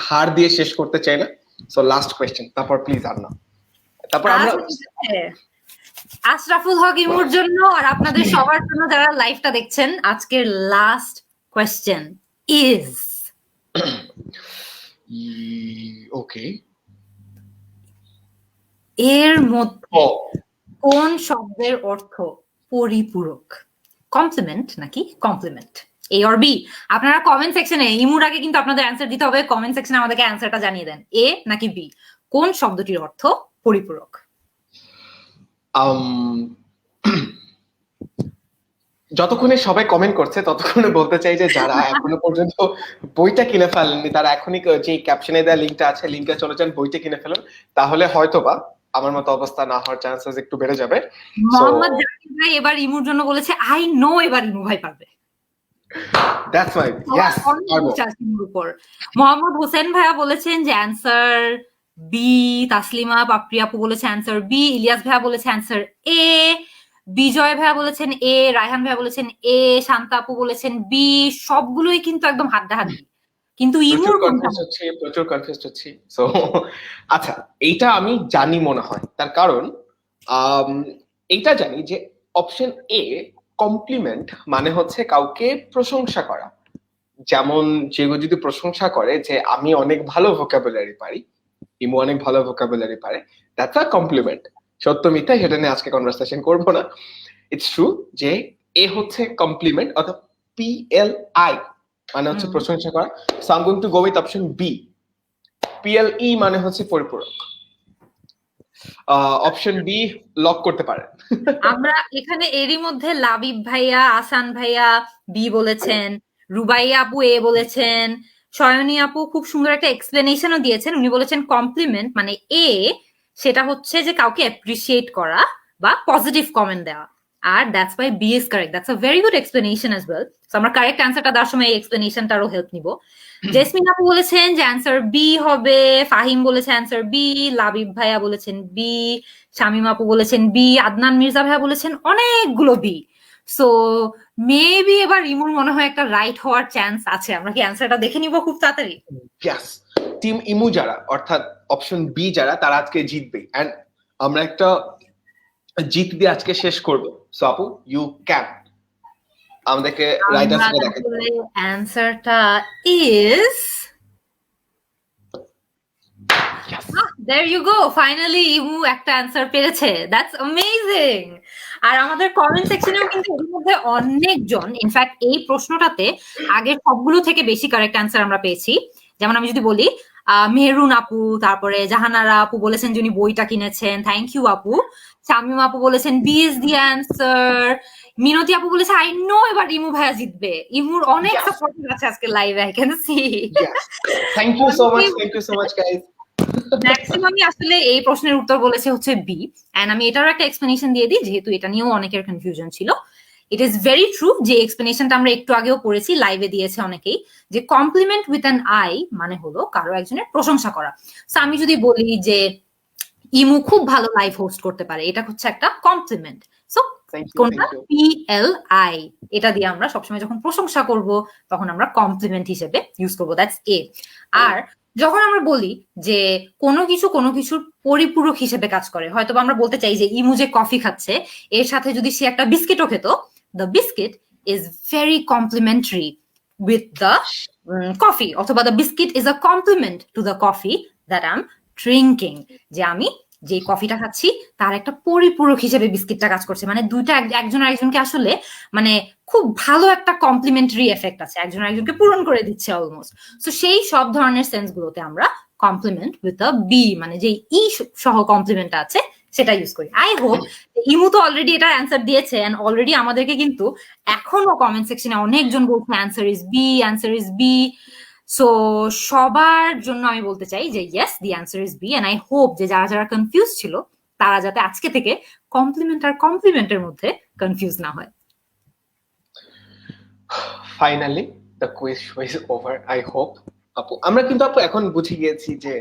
Speaker 2: হার দিয়ে শেষ করতে চাই না, সো লাস্ট কোশ্চেন, তারপর প্লিজ আর না, তারপর আমরা
Speaker 1: আশরাফুল হক ইমুর জন্য আর আপনাদের সবার জন্য যারা লাইভটা দেখছেন, আজকের লাস্ট কোশ্চেন ইজ
Speaker 2: ওকে,
Speaker 1: এর মধ্যে কোন শব্দের অর্থ পরিপূরক? কমপ্লিমেন্ট নাকি কমপ্লিমেন্ট? A or B? আপনারা কমেন্ট সেকশনে, ইমুর আগে কিন্তু আপনাদের অ্যান্সার দিতে হবে, কমেন্ট সেকশনে আমাদেরকে অ্যান্সারটা জানিয়ে দেন, এ নাকি বি, কোন শব্দটির অর্থ পরিপূরক?
Speaker 2: যতক্ষণে সবাই কমেন্ট করছে ততক্ষণে বলতে চাই যে যারা এখনো পর্যন্ত বইটা কিনে ফেলেননি তারা এখনই যে ক্যাপশনে দেওয়া লিঙ্কটা আছে লিঙ্কে চলে যান, বইটা কিনে ফেলুন, তাহলে হয়তোবা আমার মতো অবস্থা না হওয়ার চান্সেস একটু বেড়ে যাবে। সো
Speaker 1: মোহাম্মদ জাকির ভাই এবার ইমুর জন্য বলেছে আই নো এবার ইমু ভাই পারবে।
Speaker 2: দ্যাটস মাই ইয়েস পারবো।
Speaker 1: মোহাম্মদ হোসেন ভাইয়া বলেছেন যে অ্যান্সার বি, তাসলিমা পাপড়ি আপু বলেছে অ্যান্সার বি, ইলিয়াস ভাইয়া বলেছে অ্যান্সার এ, বিজয় ভাইয়া বলেছেন এ, রায়হান ভাইয়া বলেছেন এ, শান্তা আপু বলেছেন বি। সবগুলোই কিন্তু একদম হাড্ডাহাড্ডি, কিন্তু ইমুর
Speaker 2: প্রচুর কনফিউজ হচ্ছি। সো আচ্ছা, এইটা আমি জানি মনে হয়, তার কারণ এইটা জানি যে অপশন এ কমপ্লিমেন্ট মানে হচ্ছে কাউকে প্রশংসা করা। যেমন যে যদি প্রশংসা করে যে আমি অনেক ভালো ভোকাবুলারি পারি, ইমু অনেক ভালো ভোকাবুলারি পারে, দ্যাটস আ কমপ্লিমেন্ট। সত্য মিথ্যা সেটা নিয়ে আজকে কনভারসেশন করব না। ইটস ট্রু যে এ হচ্ছে কমপ্লিমেন্ট অর্থাৎ PLI মানে হচ্ছে প্রশংসা করা। So I am going to go with option B, PLE মানে হচ্ছে পরিপূরক। অপশন বি লক করতে পারেন।
Speaker 1: আমরা এখানে এরই মধ্যে লাবিব ভাইয়া, আসান ভাইয়া বি বলেছেন, রুবাইয়া আপু এ বলেছেন, সয়নী আপু খুব সুন্দর একটা এক্সপ্লেনেশনও দিয়েছেন। উনি বলেছেন কমপ্লিমেন্ট মানে এ, সেটা হচ্ছে যে কাউকে অ্যাপ্রিসিয়েট করা বা পজিটিভ কমেন্ট দেওয়া। আর that's why B is correct. That's a very good explanation as well. So আমরা কারেক্ট অ্যান্সারটা দেওয়ার সময় এই এক্সপ্লেনেশনটারও হেল্প নিব। জেসমিন আপু বলেছেন যে অ্যান্সার বি হবে, ফাহিম বলেছে অ্যান্সার বি, লাবিব ভাইয়া বলেছেন বি, শামিম আপু বলেছেন বি, আদনান মির্জা ভাইয়া বলেছেন অনেকগুলো বি। সো মেবি এবার ইমুর মনে হয় একটা রাইট হওয়ার চান্স আছে। আমরা কি অ্যান্সারটা দেখে নিব খুব তাড়াতাড়ি?
Speaker 2: ইয়েস, টিম ইমু যারা অর্থাৎ অপশন বি যারা তারা আজকে জিতবে, এন্ড আমরা একটা জিত দিয়ে আজকে শেষ করব। সো আপু ইউ ক্যান আমাদেরকে রাইট আনসারটা দেখাই।
Speaker 1: অ্যান্সারটা is there you go, finally ইমু একটা অ্যান্সার পেরেছে। That's amazing. আর আমাদের কমেন্ট সেকশনেও কিন্তু এর মধ্যে অনেকজন, ইনফ্যাক্ট এই প্রশ্নটাতে আগের সবগুলো থেকে বেশি কারেক্ট অ্যান্সার আমরা পেয়েছি। যেমন আমি যদি বলি মেহরুন আপু, তারপরে জাহানারা আপু বলেছেন যিনি বইটা কিনেছেন, থ্যাংক ইউ আপু। শামিম আপু বলেছেন বি ইজ দি অ্যান্সার। মিনতি আপু বলেছে আই নো এবার ইমু ভাইয়া জিতবে। ইমুর অনেক সাপোর্টার আছে আজকে লাইভে, I can see.
Speaker 2: Thank you so much guys.
Speaker 1: ম্যাক্সিমামই আসলে এই প্রশ্নের উত্তর বলেছে হচ্ছে বি। এন্ড আমি এটারও একটা এক্সপ্লেনেশন দিয়ে দিই, যেহেতু এটা নিয়েও অনেকের কনফিউশন ছিল। ইট ইজ ভেরি ট্রু যে এক্সপ্লেনেশনটা আমরা একটু আগেও পড়েছি, লাইভে দিয়েছে অনেকেই, যে কমপ্লিমেন্ট উইথ অ্যান আই মানে হলো কারো একজনের প্রশংসা করা। সো আমি যদি বলি যে ইমু খুব ভালো লাইভ হোস্ট করতে পারে, এটা হচ্ছে একটা কমপ্লিমেন্ট। সো কোনটা PLI, এটা দিয়ে আমরা সবসময় যখন প্রশংসা করব তখন আমরা কমপ্লিমেন্ট হিসেবে ইউজ করবো। That's a. আর যখন আমরা বলি যে কোনো কিছুর পরিপূরক হিসেবে কাজ করে, হয়তো আমরা বলতে চাই যে ইমু যে কফি খাচ্ছে এর সাথে যদি সে একটা বিস্কিটও খেত, the biscuit is very complimentary with the coffee, অথবা the biscuit is a compliment to the coffee that I am drinking. যে আমি যে কফিটা খাচ্ছি তার একটা পরিপূরক হিসেবে বিস্কিটটা কাজ করছে। মানে দুইটা একজন আরেকজনকে আসলে মানে খুব ভালো একটা কমপ্লিমেন্টারি এফেক্ট আছে, একজন আরেকজনকে পূরণ করে দিচ্ছে অলমোস্ট। সো সেই সব ধরনের সেন্স গুলোতে আমরা কমপ্লিমেন্ট উইথ আ বি মানে যে ই সহ কমপ্লিমেন্ট আছে সেটা ইউজ করি। আই হোপ ইমু তো অলরেডি এটা অ্যান্সার দিয়েছে, এন্ড অলরেডি আমাদেরকে কিন্তু এখনো কমেন্ট সেকশনে অনেকজন বলছে answer is B, answer is B. So সবার জন্য আমি বলতে চাই যে yes, the answer is B. And I hope যে যারা যারা কনফিউজ ছিল তারা যাতে আজকে থেকে কমপ্লিমেন্ট আর কমপ্লিমেন্টের মধ্যে কনফিউজ না হয়।
Speaker 2: Finally the quiz show is over, I hope. আপু আমরা কিন্তু আপু এখন বুঝে গিয়েছি যে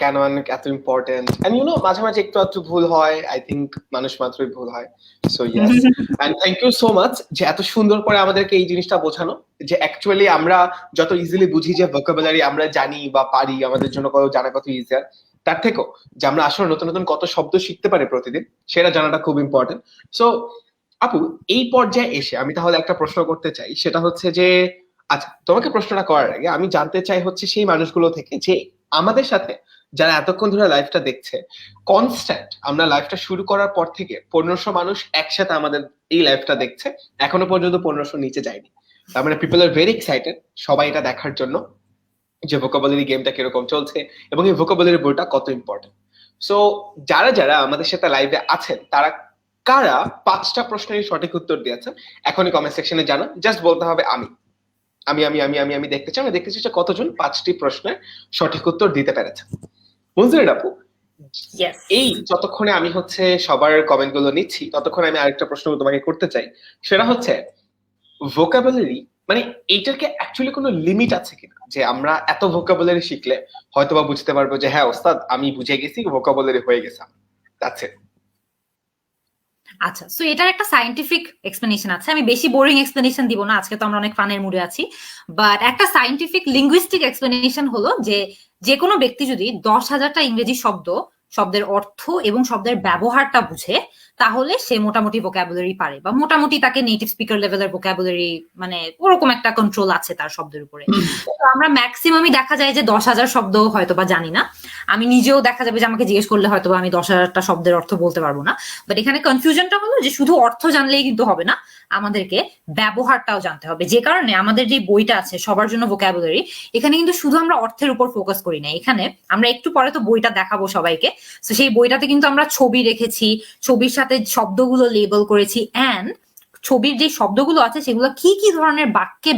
Speaker 2: কেন অনেক এত ইম্পর্টেন্ট, এন্ড ইউ নো মাঝে মাঝে একটু ভুল হয়, আই থিংক মানুষ মাত্রই ভুল হয়। So yes, and thank you so much যে এত সুন্দর করে আমাদেরকে এই জিনিসটা বোঝানো, যে অ্যাকচুয়ালি আমরা যত ইজিলি বুঝি যে ভোকাবুলারি আমরা জানি বা পারি, আমাদের জন্য কত জানা কত ইজিয়ার, তার থেকেও যে আমরা আসলে নতুন নতুন কত শব্দ শিখতে পারি প্রতিদিন, সেটা জানাটা খুব ইম্পর্টেন্ট। সো আপু এই পর্যায়ে এসে আমি তাহলে একটা প্রশ্ন করতে চাই, সেটা হচ্ছে যে আচ্ছা তোমাকে প্রশ্নটা করার আগে আমি জানতে চাই হচ্ছে সেই মানুষগুলো থেকে যে আমাদের সাথে যারা এতক্ষণ ধরে লাইভটা দেখছে, কনস্ট্যান্ট আমরা লাইভটা শুরু করার পর থেকে 1500 মানুষ একসাথে আমাদের এই লাইভটা দেখছে, এখনো পর্যন্ত 1500 নিচে যায়নি। তার মানে পিপল আর ভেরি এক্সাইটেড সবাই এটা দেখার জন্য যে ভোকাবুলারি গেমটা কিরকম চলছে এবং এই ভোকাবুলারি বইটা কত ইম্পর্টেন্ট। সো যারা যারা আমাদের সাথে লাইভে আছেন তারা কারা 5টা প্রশ্নের সঠিক উত্তর দিয়েছেন এখনই কমেন্ট সেকশনে জানান। জাস্ট বলতে হবে আমি আমি আমি আমি আমি আমি দেখতে চাই, আমি দেখতে চাই যে কতজন 5টি প্রশ্নের সঠিক উত্তর দিতে পেরেছে। মঞ্জুরি আপু,
Speaker 1: ইয়েস,
Speaker 2: এই যতক্ষণে আমি হচ্ছে সবার কমেন্ট গুলো নিচ্ছি, ততক্ষণে আমি আরেকটা প্রশ্ন তোমাকে করতে চাই। সেটা হচ্ছে ভোকাবুলারি, মানে এইটার কি অ্যাকচুয়ালি কোনো লিমিট আছে কিনা, যে আমরা এত ভোকাবুলারি শিখলে হয়তোবা বুঝতে পারবো যে হ্যাঁ ওস্তাদ আমি বুঝে গেছি, ভোকাবুলারি হয়ে গেছে, দ্যাটস ইট।
Speaker 1: আচ্ছা, সো এটার একটা সায়েন্টিফিক এক্সপ্লেনেশন আছে। আমি বেশি বোরিং এক্সপ্লেনেশন দিব না, আজকে তো আমরা অনেক ফানের মুডে আছি। বাট একটা সায়েন্টিফিক লিঙ্গুইস্টিক এক্সপ্লেনেশন হলো যে যে কোনো ব্যক্তি যদি 10,000টা ইংরেজি শব্দের অর্থ এবং শব্দের ব্যবহারটা বুঝে, তাহলে সে মোটামুটি ভোকাবুলারি পারে, বা মোটামুটি তাকে নেটিভ স্পিকার লেভেলের ভোকাবুলারি, মানে ওরকম একটা কন্ট্রোল আছে তার শব্দের উপরে। তো আমরা ম্যাক্সিমামই দেখা যায় যে 10,000 শব্দ হয়তো বা জানি না। আমি নিজেও দেখা যাবে যে আমাকে জিজ্ঞেস করলে হয়তো বা আমি 10,000টা শব্দের অর্থ বলতে পারবো না। বাট এখানে কনফিউশনটা হলো যে শুধু অর্থ জানলেই কিন্তু হবে না, আমাদেরকে ব্যবহারটাও জানতে হবে। যে কারণে আমাদের যে বইটা আছে সবার জন্য ভোকাবুলারি, এখানে কিন্তু শুধু আমরা অর্থের উপর ফোকাস করি না। এখানে আমরা একটু পরে তো বইটা দেখাবো সবাইকে, তো সেই বইটাতে কিন্তু আমরা ছবি রেখেছি, ছবির সাথে শব্দগুলো লেবেল করেছি, অ্যান্ড ছবির যে শব্দগুলো আছে সেগুলো কি কি ধরনের বাক্যে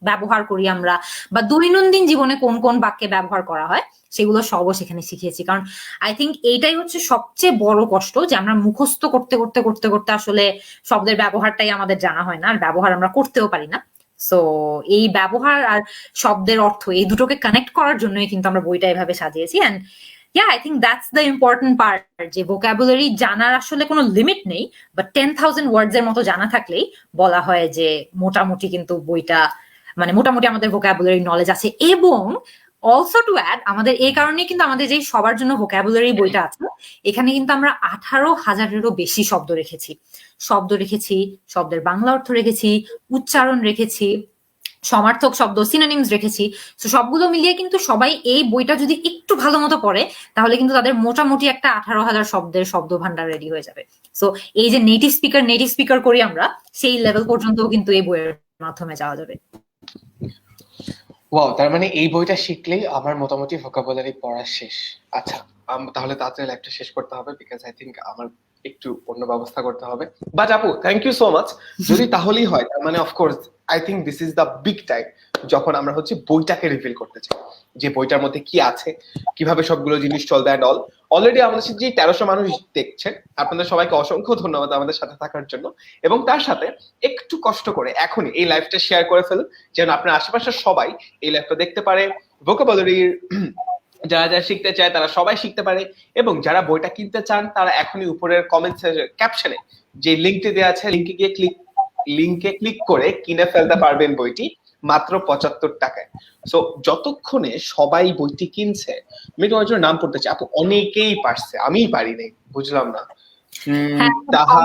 Speaker 1: ব্যবহার করি আমরা, বা দৈনন্দিন জীবনে কোন কোন বাক্যে ব্যবহার করা হয় সেগুলো সবও সেখানে শিখিয়েছি। কারণ আই থিঙ্ক এইটাই হচ্ছে সবচেয়ে বড় কষ্ট, যে আমরা মুখস্থ করতে করতে করতে করতে আসলে শব্দের ব্যবহারটাই আমাদের জানা হয় না, আর ব্যবহার আমরা করতেও পারি না। সো এই ব্যবহার আর শব্দের অর্থ এই দুটোকে কানেক্ট করার জন্যই কিন্তু আমরা বইটা এভাবে সাজিয়েছি। And yeah, I think that's the important part, যে ভোকাবুলারি জানার আসলে কোনো লিমিট নেই, বাট 10,000 ওয়ার্ডস এর মতো জানা থাকলেই বলা হয় যে মোটামুটি কিন্তু বইটা, মানে মোটামুটি আমাদের ভোকাবুলারি নলেজ আছে। এবং অলসো টু অ্যাড, আমাদের এই কারণে কিন্তু আমাদের যে সবার জন্য ভোকাবুলারি বইটা আছে, এখানে কিন্তু আমরা 18,000-এরও বেশি শব্দ রেখেছি, শব্দের বাংলা অর্থ রেখেছি, উচ্চারণ রেখেছি, সমার্থক শব্দ, সিনোনিমস রেখেছি। তো সবগুলো মিলিয়ে কিন্তু সবাই এই বইটা যদি একটু ভালো মতো পড়ে, তাহলে কিন্তু তাদের মোটামুটি একটা 18,000 শব্দের শব্দ ভান্ডার রেডি হয়ে যাবে। সো এই যে নেটিভ স্পিকার করি আমরা, সেই লেভেল পর্যন্ত কিন্তু এই বইয়ের মাধ্যমে যাওয়া যাবে।
Speaker 2: ওয়াও, তার মানে এই বইটা শিখলেই আমার মোটামুটি ভোকাবুলারি পড়া শেষ। আচ্ছা, তাহলে তাড়াতাড়ি লাইভটা শেষ করতে হবে, বিকজ আই থিঙ্ক আমার একটু অন্য ব্যবস্থা করতে হবে। বাট আপু, থ্যাংক ইউ সো মাচ। যদি তাহলেই হয়, তার মানে of course I think this is the big time, যখন আমরা হচ্ছে বইটাকে রিভিল করতে চাই, যে বইটার মধ্যে কি আছে, কিভাবে সবগুলো জিনিস চলবে অ্যান্ড অল। অলরেডি আমাদের সাথে যে 1300 মানুষ দেখছেন, আপনাদের সবাইকে অসংখ্য ধন্যবাদ আমাদের সাথে থাকার জন্য। এবং তার সাথে একটু কষ্ট করে এখনই এই লাইভটা শেয়ার করে ফেলুন, যেন আপনার আশেপাশের সবাই এই লাইভটা দেখতে পারে, ভোকাবুলারির যারা যারা শিখতে চায় তারা সবাই শিখতে পারে। এবং যারা বইটা কিনতে চান তারা এখনই উপরের কমেন্ট ক্যাপশনে যে লিঙ্কটি দেওয়া আছে, লিঙ্কে ক্লিক করে কিনে ফেলতে পারবেন বইটি মাত্র 75 টাকায়। সো যতক্ষণে সবাই বইটি কিনছে, আমি তোমার জন্য নাম পড়তে চাই আপু, অনেকেই পারছে, আমিই পারি নাই, বুঝলাম না।
Speaker 1: হ্যাঁ,
Speaker 2: তাহা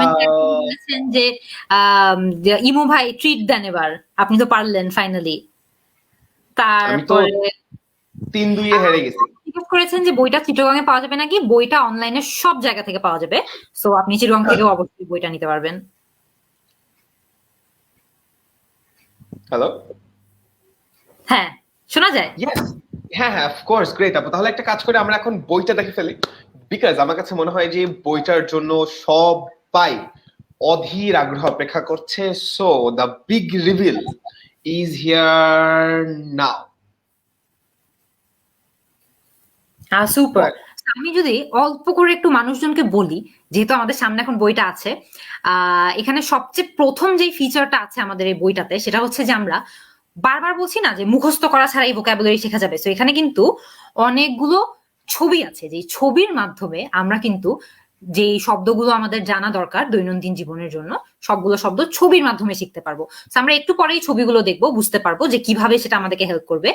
Speaker 1: বলেছেন যে ইমু ভাই ট্রিট দেন এবার, আপনি তো পারলেন ফাইনালি।
Speaker 2: আমি তো
Speaker 1: তারপরে
Speaker 2: 3-2 হেরে গেছি।
Speaker 1: জিজ্ঞেস করেছেন যে বইটা চিটাগাং এ পাওয়া যাবে নাকি। বইটা অনলাইনে সব জায়গা থেকে পাওয়া যাবে, সো আপনি চিটাগাং থেকেও অবশ্যই বইটা নিতে পারবেন।
Speaker 2: হ্যালো,
Speaker 1: হ্যাঁ, শোনা যায়?
Speaker 2: ইয়েস, হ্যাঁ হ্যাঁ, অফকোর্স, গ্রেট আপু। তাহলে একটা কাজ করে আমরা এখন বইটা দেখে ফেলি, বিকজ আমার কাছে মনে হয় যে বইটার জন্য সবাই অধীর আগ্রহ অপেক্ষা করছে। So the big reveal is here নাও।
Speaker 1: হ্যাঁ, সুপার। আমি যদি অল্প করে একটু মানুষজনকে বলি, যেহেতু আমাদের সামনে এখন বইটা আছে, এখানে সবচেয়ে প্রথম যে ফিচারটা আছে আমাদের এই বইটাতে, সেটা হচ্ছে যে আমরা বারবার বলছি না যে মুখস্থ করা ছাড়া এই ভোকাবুলারি শেখা যাবে। তো এখানে কিন্তু অনেকগুলো ছবি আছে, যে ছবির মাধ্যমে আমরা কিন্তু যে শব্দগুলো আমাদের জানা দরকার দৈনন্দিন জীবনের জন্য, সবগুলো শব্দ ছবির মাধ্যমে শিখতে পারবো। আমরা একটু পরেই ছবিগুলো দেখবো, বুঝতে পারবো যে কিভাবে সেটা আমাদেরকে হেল্প করবে।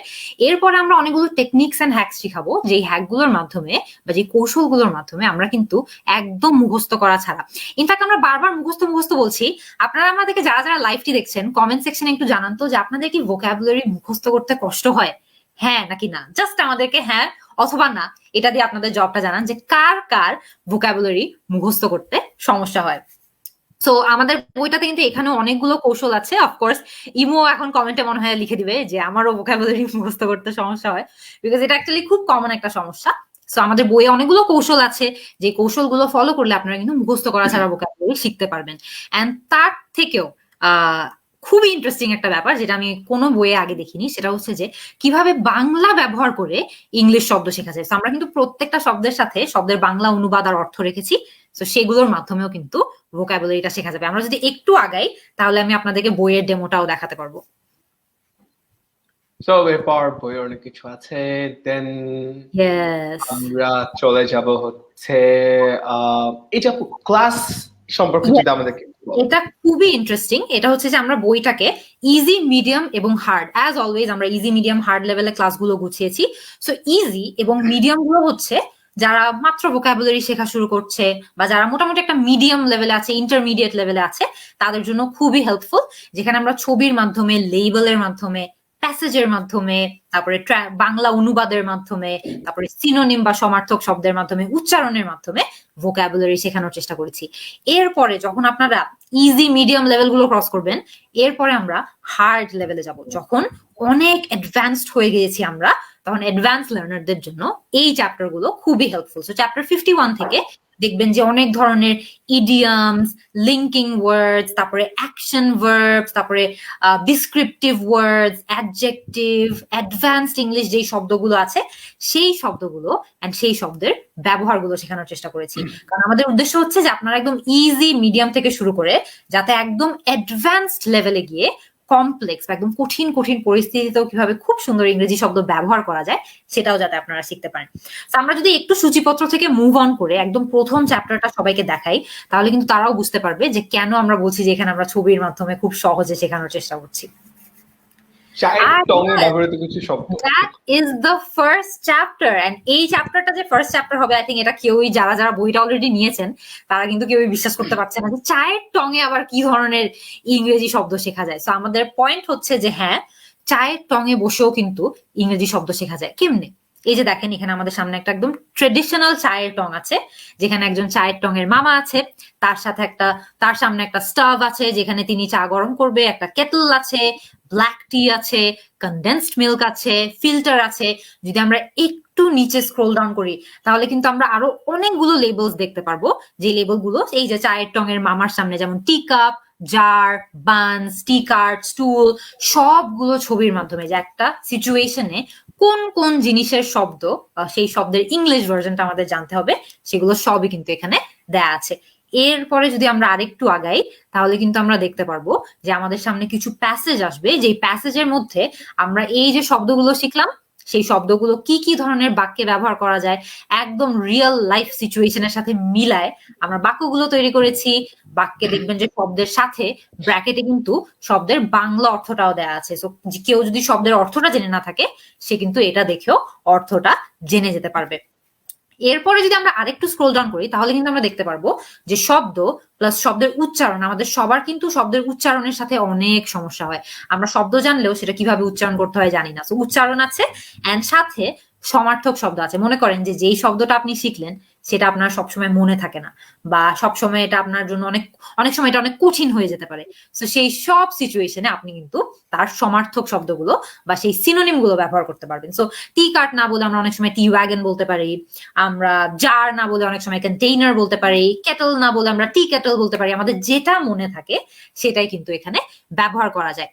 Speaker 1: এরপরে আমরা অনেকগুলো টেকনিক্স এন্ড হ্যাকস শিখাবো, যে হ্যাকগুলোর মাধ্যমে বা যে কৌশলগুলোর মাধ্যমে আমরা কিন্তু একদম মুখস্থ করা ছাড়া, ইনফ্যাক্ট আমরা বারবার মুখস্থ বলছি। আপনারা আমাদেরকে যারা যারা লাইভটি দেখছেন, কমেন্ট সেকশনে একটু জানান তো যে আপনাদের কি ভোকাবুলারি মুখস্থ করতে কষ্ট হয়, হ্যাঁ নাকি না। জাস্ট আমাদেরকে হ্যাঁ অথবা না এটা দিয়ে আপনাদের জবটা জানান, যে কার কার ভোকাবুলারি মুখস্থ করতে সমস্যা হয়। সো আমাদের বইটাতে কিন্তু এখানে অনেকগুলো কৌশল আছে। অফকোর্স ইমো এখন কমেন্টে মনে হয় লিখে দিবে যে আমারও ভোকাবুলারি মুখস্থ করতে সমস্যা হয়, বিকজ এটা অ্যাকচুয়ালি খুব কমন একটা সমস্যা। সো আমাদের বইয়ে অনেকগুলো কৌশল আছে, যে কৌশলগুলো ফলো করলে আপনারা কিন্তু মুখস্থ করা ছাড়া ভোকাবুলারি শিখতে পারবেন। এন্ড তার থেকেও খুবই ইন্টারেস্টিং একটা ব্যাপার, যেটা আমি কোনো বইয়ে আগে দেখিনি, সেটা হচ্ছে যে কিভাবে বাংলা ব্যবহার করে ইংলিশ শব্দ শেখা যায়। আমরা কিন্তু প্রত্যেকটা শব্দের সাথে শব্দের বাংলা অনুবাদ আর অর্থ রেখেছি, তো সেগুলোর মাধ্যমেও কিন্তু ভোকাবুলারিটা শেখা যাবে। আমরা যদি একটু আগাই তাহলে আমি আপনাদেরকে বইয়ের ডেমোটাও দেখাতে পারবো।
Speaker 2: সো এরপর বইয়ে অনেক কিছু আছে, দেন
Speaker 1: ইয়েস,
Speaker 2: আমরা চলে যাব হচ্ছে এই যে ক্লাস সম্পর্কে যদি আমাদেরকে
Speaker 1: এটা খুবই ইন্টারেস্টিং। এটা হচ্ছে যে আমরা বইটাকে ইজি, মিডিয়াম এবং হার্ড, অ্যাজ অলওয়েজ আমরা ইজি, মিডিয়াম, হার্ড লেভেলে ক্লাসগুলো গুছিয়েছি। সো ইজি এবং মিডিয়াম গুলো হচ্ছে যারা মাত্র ভোকাবুলারি শেখা শুরু করছে বা যারা মোটামুটি একটা মিডিয়াম লেভেলে আছে, ইন্টারমিডিয়েট লেভেলে আছে, তাদের জন্য খুবই হেল্পফুল, যেখানে আমরা ছবির মাধ্যমে, লেবেলের মাধ্যমে, প্যাসেজের মাধ্যমে, তারপরে বাংলা অনুবাদের মাধ্যমে, তারপরে সিনোনিম বা সমার্থক শব্দের মাধ্যমে, উচ্চারণের মাধ্যমে ভোকাবুলারি শেখানোর চেষ্টা করেছি। এরপরে যখন আপনারা ইজি, মিডিয়াম লেভেল গুলো ক্রস করবেন, এরপরে আমরা হার্ড লেভেলে যাব। যখন অনেক অ্যাডভান্সড হয়ে গিয়েছি আমরা, তখন অ্যাডভান্স লার্নারদের জন্য এই চ্যাপ্টার গুলো খুবই হেল্পফুল। সো চ্যাপ্টার 51 থেকে দেখবেন যে অনেক ধরনের ইডিয়ামস, লিঙ্কিং ওয়ার্ডস, তারপরে অ্যাকশন ভার্বস, তারপরে ডিসক্রিপটিভ ওয়ার্ডস, অ্যাডজেক্টিভ, অ্যাডভান্সড ইংলিশ যেই শব্দগুলো আছে, সেই শব্দগুলো এন্ড সেই শব্দের ব্যবহারগুলো শেখানোর চেষ্টা করেছি। কারণ আমাদের উদ্দেশ্য হচ্ছে যে আপনারা একদম ইজি, মিডিয়াম থেকে শুরু করে যাতে একদম অ্যাডভান্সড লেভেলে গিয়ে কমপ্লেক্স বা একদম কঠিন কঠিন পরিস্থিতিতেও কিভাবে খুব সুন্দর ইংরেজি শব্দ ব্যবহার করা যায়, সেটাও যাতে আপনারা শিখতে পারেন। আমরা যদি একটু সূচিপত্র থেকে মুভ অন করে একদম প্রথম চ্যাপ্টারটা সবাইকে দেখাই, তাহলে কিন্তু তারাও বুঝতে পারবে যে কেন আমরা বলছি যে এখানে আমরা ছবির মাধ্যমে খুব সহজে শেখানোর চেষ্টা করছি। That is the first chapter, and এই চ্যাপ্টারটা যে ফার্স্ট চ্যাপ্টার হবে, আই থিঙ্ক এটা কেউই, যারা যারা বইটা অলরেডি নিয়েছেন তারা কিন্তু কেউই বিশ্বাস করতে পারছে না যে চায়ের টঙে আবার কি ধরনের ইংরেজি শব্দ শেখা যায়। সো আমাদের পয়েন্ট হচ্ছে যে হ্যাঁ, চায়ের টঙে বসেও কিন্তু ইংরেজি শব্দ শেখা যায়। কেমনে? এই যে দেখেন, এখানে আমাদের সামনে একটা একদম ট্রেডিশনাল চায়ের টং আছে, যেখানে একজন চায়ের টঙের মামা আছে, তার সামনে একটা স্টাভ আছে যেখানে তিনি চা গরম করবে, একটা কেটল আছে, ব্ল্যাক টি আছে, কনডেন্সড মিল্ক আছে, ফিল্টার আছে। যদি আমরা একটু নিচে স্ক্রোল ডাউন করি তাহলে কিন্তু আমরা আরো অনেকগুলো লেবেলস দেখতে পারবো, যে লেবেলগুলো এই যে চায়ের টঙের মামার সামনে, যেমন টি কাপ, জার, বানস, টি কার্ড, স্টুল, সবগুলো ছবির মাধ্যমে যে একটা সিচুয়েশনে কোন কোন জিনিসের শব্দ, সেই শব্দের ইংলিশ ভার্সনটা আমাদের জানতে হবে, সেগুলো সবই কিন্তু এখানে দেয়া আছে। এরপরে যদি আমরা আরেকটু আগাই তাহলে কিন্তু আমরা দেখতে পারবো যে আমাদের সামনে কিছু প্যাসেজ আসবে, যেই প্যাসেজের মধ্যে আমরা এই যে শব্দগুলো শিখলাম, সেই শব্দগুলো কি কি ধরনের বাক্যে ব্যবহার করা যায়, একদম রিয়েল লাইফ সিচুয়েশনের সাথে মিলায় আমরা বাক্যগুলো তৈরি করেছি। বাক্যে দেখবেন যে শব্দের সাথে ব্র্যাকেটে কিন্তু শব্দের বাংলা অর্থটাও দেয়া আছে। সো কেউ যদি শব্দের অর্থটা জেনে না থাকে, সে কিন্তু এটা দেখেও অর্থটা জেনে যেতে পারবে। এরপরে যদি আমরা আরেকটু স্ক্রোল ডাউন করি তাহলে কিন্তু আমরা দেখতে পারবো যে শব্দ প্লাস শব্দের উচ্চারণ, আমাদের সবার কিন্তু শব্দের উচ্চারণের সাথে অনেক সমস্যা হয়। আমরা শব্দ জানলেও সেটা কিভাবে উচ্চারণ করতে হয় জানি না। তো উচ্চারণ আছে এন্ড সাথে সমার্থক শব্দ আছে। মনে করেন যে যেই শব্দটা আপনি শিখলেন সেটা আপনার সবসময় মনে থাকে না, বা সবসময় এটা আপনার জন্য অনেক সময় এটা অনেক কঠিন হয়ে যেতে পারে। তো সেই সব সিচুয়েশনে আপনি কিন্তু তার সমার্থক শব্দগুলো বা সেই সিনোনিম গুলো ব্যবহার করতে পারবেন। সো টি কার্ট না বলে আমরা অনেক সময় টি ওয়াগন বলতে পারি, আমরা জার না বলে অনেক সময় কন্টেইনার বলতে পারি, কেটল না বলে আমরা টি কেটল বলতে পারি। আমাদের যেটা মনে থাকে সেটাই কিন্তু এখানে ব্যবহার করা যায়।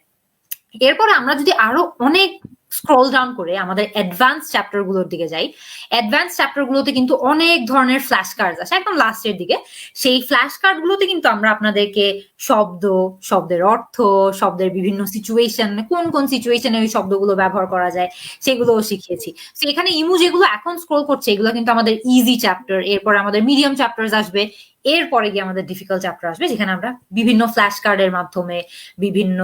Speaker 1: এরপরে আমরা যদি আরো অনেক স্ক্রল ডাউন করে আমাদের অ্যাডভান্স চ্যাপ্টার গুলোর দিকে যাই, অ্যাডভান্স চ্যাপ্টার গুলোতে কিন্তু অনেক ধরনের ফ্ল্যাশ কার্ড আছে একদম লাস্টের দিকে। সেই ফ্ল্যাশ কার্ড গুলোতে কিন্তু আমরা আপনাদেরকে শব্দ, শব্দের অর্থ, শব্দের বিভিন্ন সিচুয়েশন, কোন কোন সিচুয়েশনে ওই শব্দগুলো ব্যবহার করা যায় সেগুলোও শিখিয়েছি। তো এখানে ইমু যেগুলো এখন স্ক্রল করছে এগুলো কিন্তু আমাদের ইজি চ্যাপ্টার। এরপর আমাদের মিডিয়াম চ্যাপ্টার আসবে, এরপরে গিয়ে আমাদের ডিফিকাল্ট চ্যাপ্টার আসবে, যেখানে আমরা বিভিন্ন ফ্ল্যাশ কার্ডের মাধ্যমে, বিভিন্ন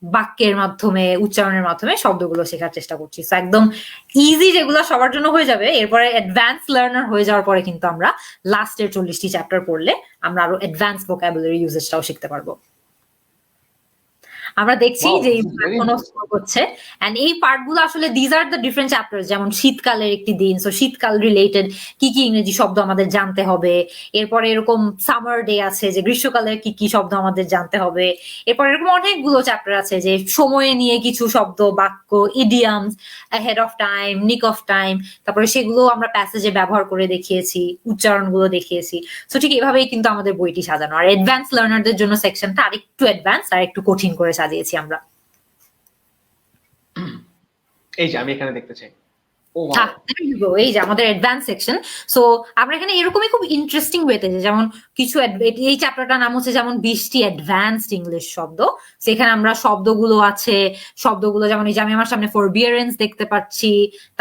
Speaker 1: বাক্যের মাধ্যমে, উচ্চারণের মাধ্যমে শব্দগুলো শেখার চেষ্টা করছি। তো একদম ইজি যেগুলো সবার জন্য হয়ে যাবে, এরপরে অ্যাডভান্স লার্নার হয়ে যাওয়ার পরে কিন্তু আমরা লাস্টের 40টি চ্যাপ্টার পড়লে আমরা আরো অ্যাডভান্স ভোকাবুলারি ইউজেসটাও শিখতে পারবো। আমরা দেখছি
Speaker 2: ওয়াও,
Speaker 1: যে এই
Speaker 2: দিস ইজ ভেরি
Speaker 1: কোনো
Speaker 2: ইন্টারেস্টিং।
Speaker 1: হচ্ছে, এন্ড এই পার্ট গুলো আসলে these are the different chapters, যেমন শীতকালের একটি দিন, সো শীতকাল রিলেটেড কি কি ইংরেজি শব্দ আমাদের জানতে হবে। এরপরে এরকম সামার ডে আছে, যে গ্রীষ্মকালের কি কি শব্দ আমাদের জানতে হবে। এরপর এরকম অনেকগুলো চ্যাপ্টার আছে যে সময়ে নিয়ে কিছু শব্দ, বাক্য, ইডিয়ামস, হেড অফ টাইম, নিক অফ টাইম, তারপরে সেগুলো আমরা প্যাসেজে ব্যবহার করে দেখিয়েছি, উচ্চারণগুলো দেখিয়েছি। সো ঠিক এভাবেই কিন্তু আমাদের বইটি সাজানো। আর অ্যাডভান্স লার্নারদের জন্য সেকশনটা আরেকটু অ্যাডভান্স আর একটু কঠিন করে সাজিয়েছি আমরা।
Speaker 2: এই যে আমি এখানে দেখতে চাই, ও ওয়াও।
Speaker 1: there you go, এই যে আমাদের অ্যাডভান্স সেকশন। সো আমরা এখানে এরকমই খুব ইন্টারেস্টিং ওয়েতে, যেমন কিছু এই চ্যাপ্টারটার নাম হচ্ছে যেমন 20টি অ্যাডভান্সড ইংলিশ শব্দ। সেখানে আমরা শব্দগুলো আছে, শব্দগুলো যেমন এই যে আমি আমার সামনে ফরবিয়ারেন্স দেখতে পাচ্ছি,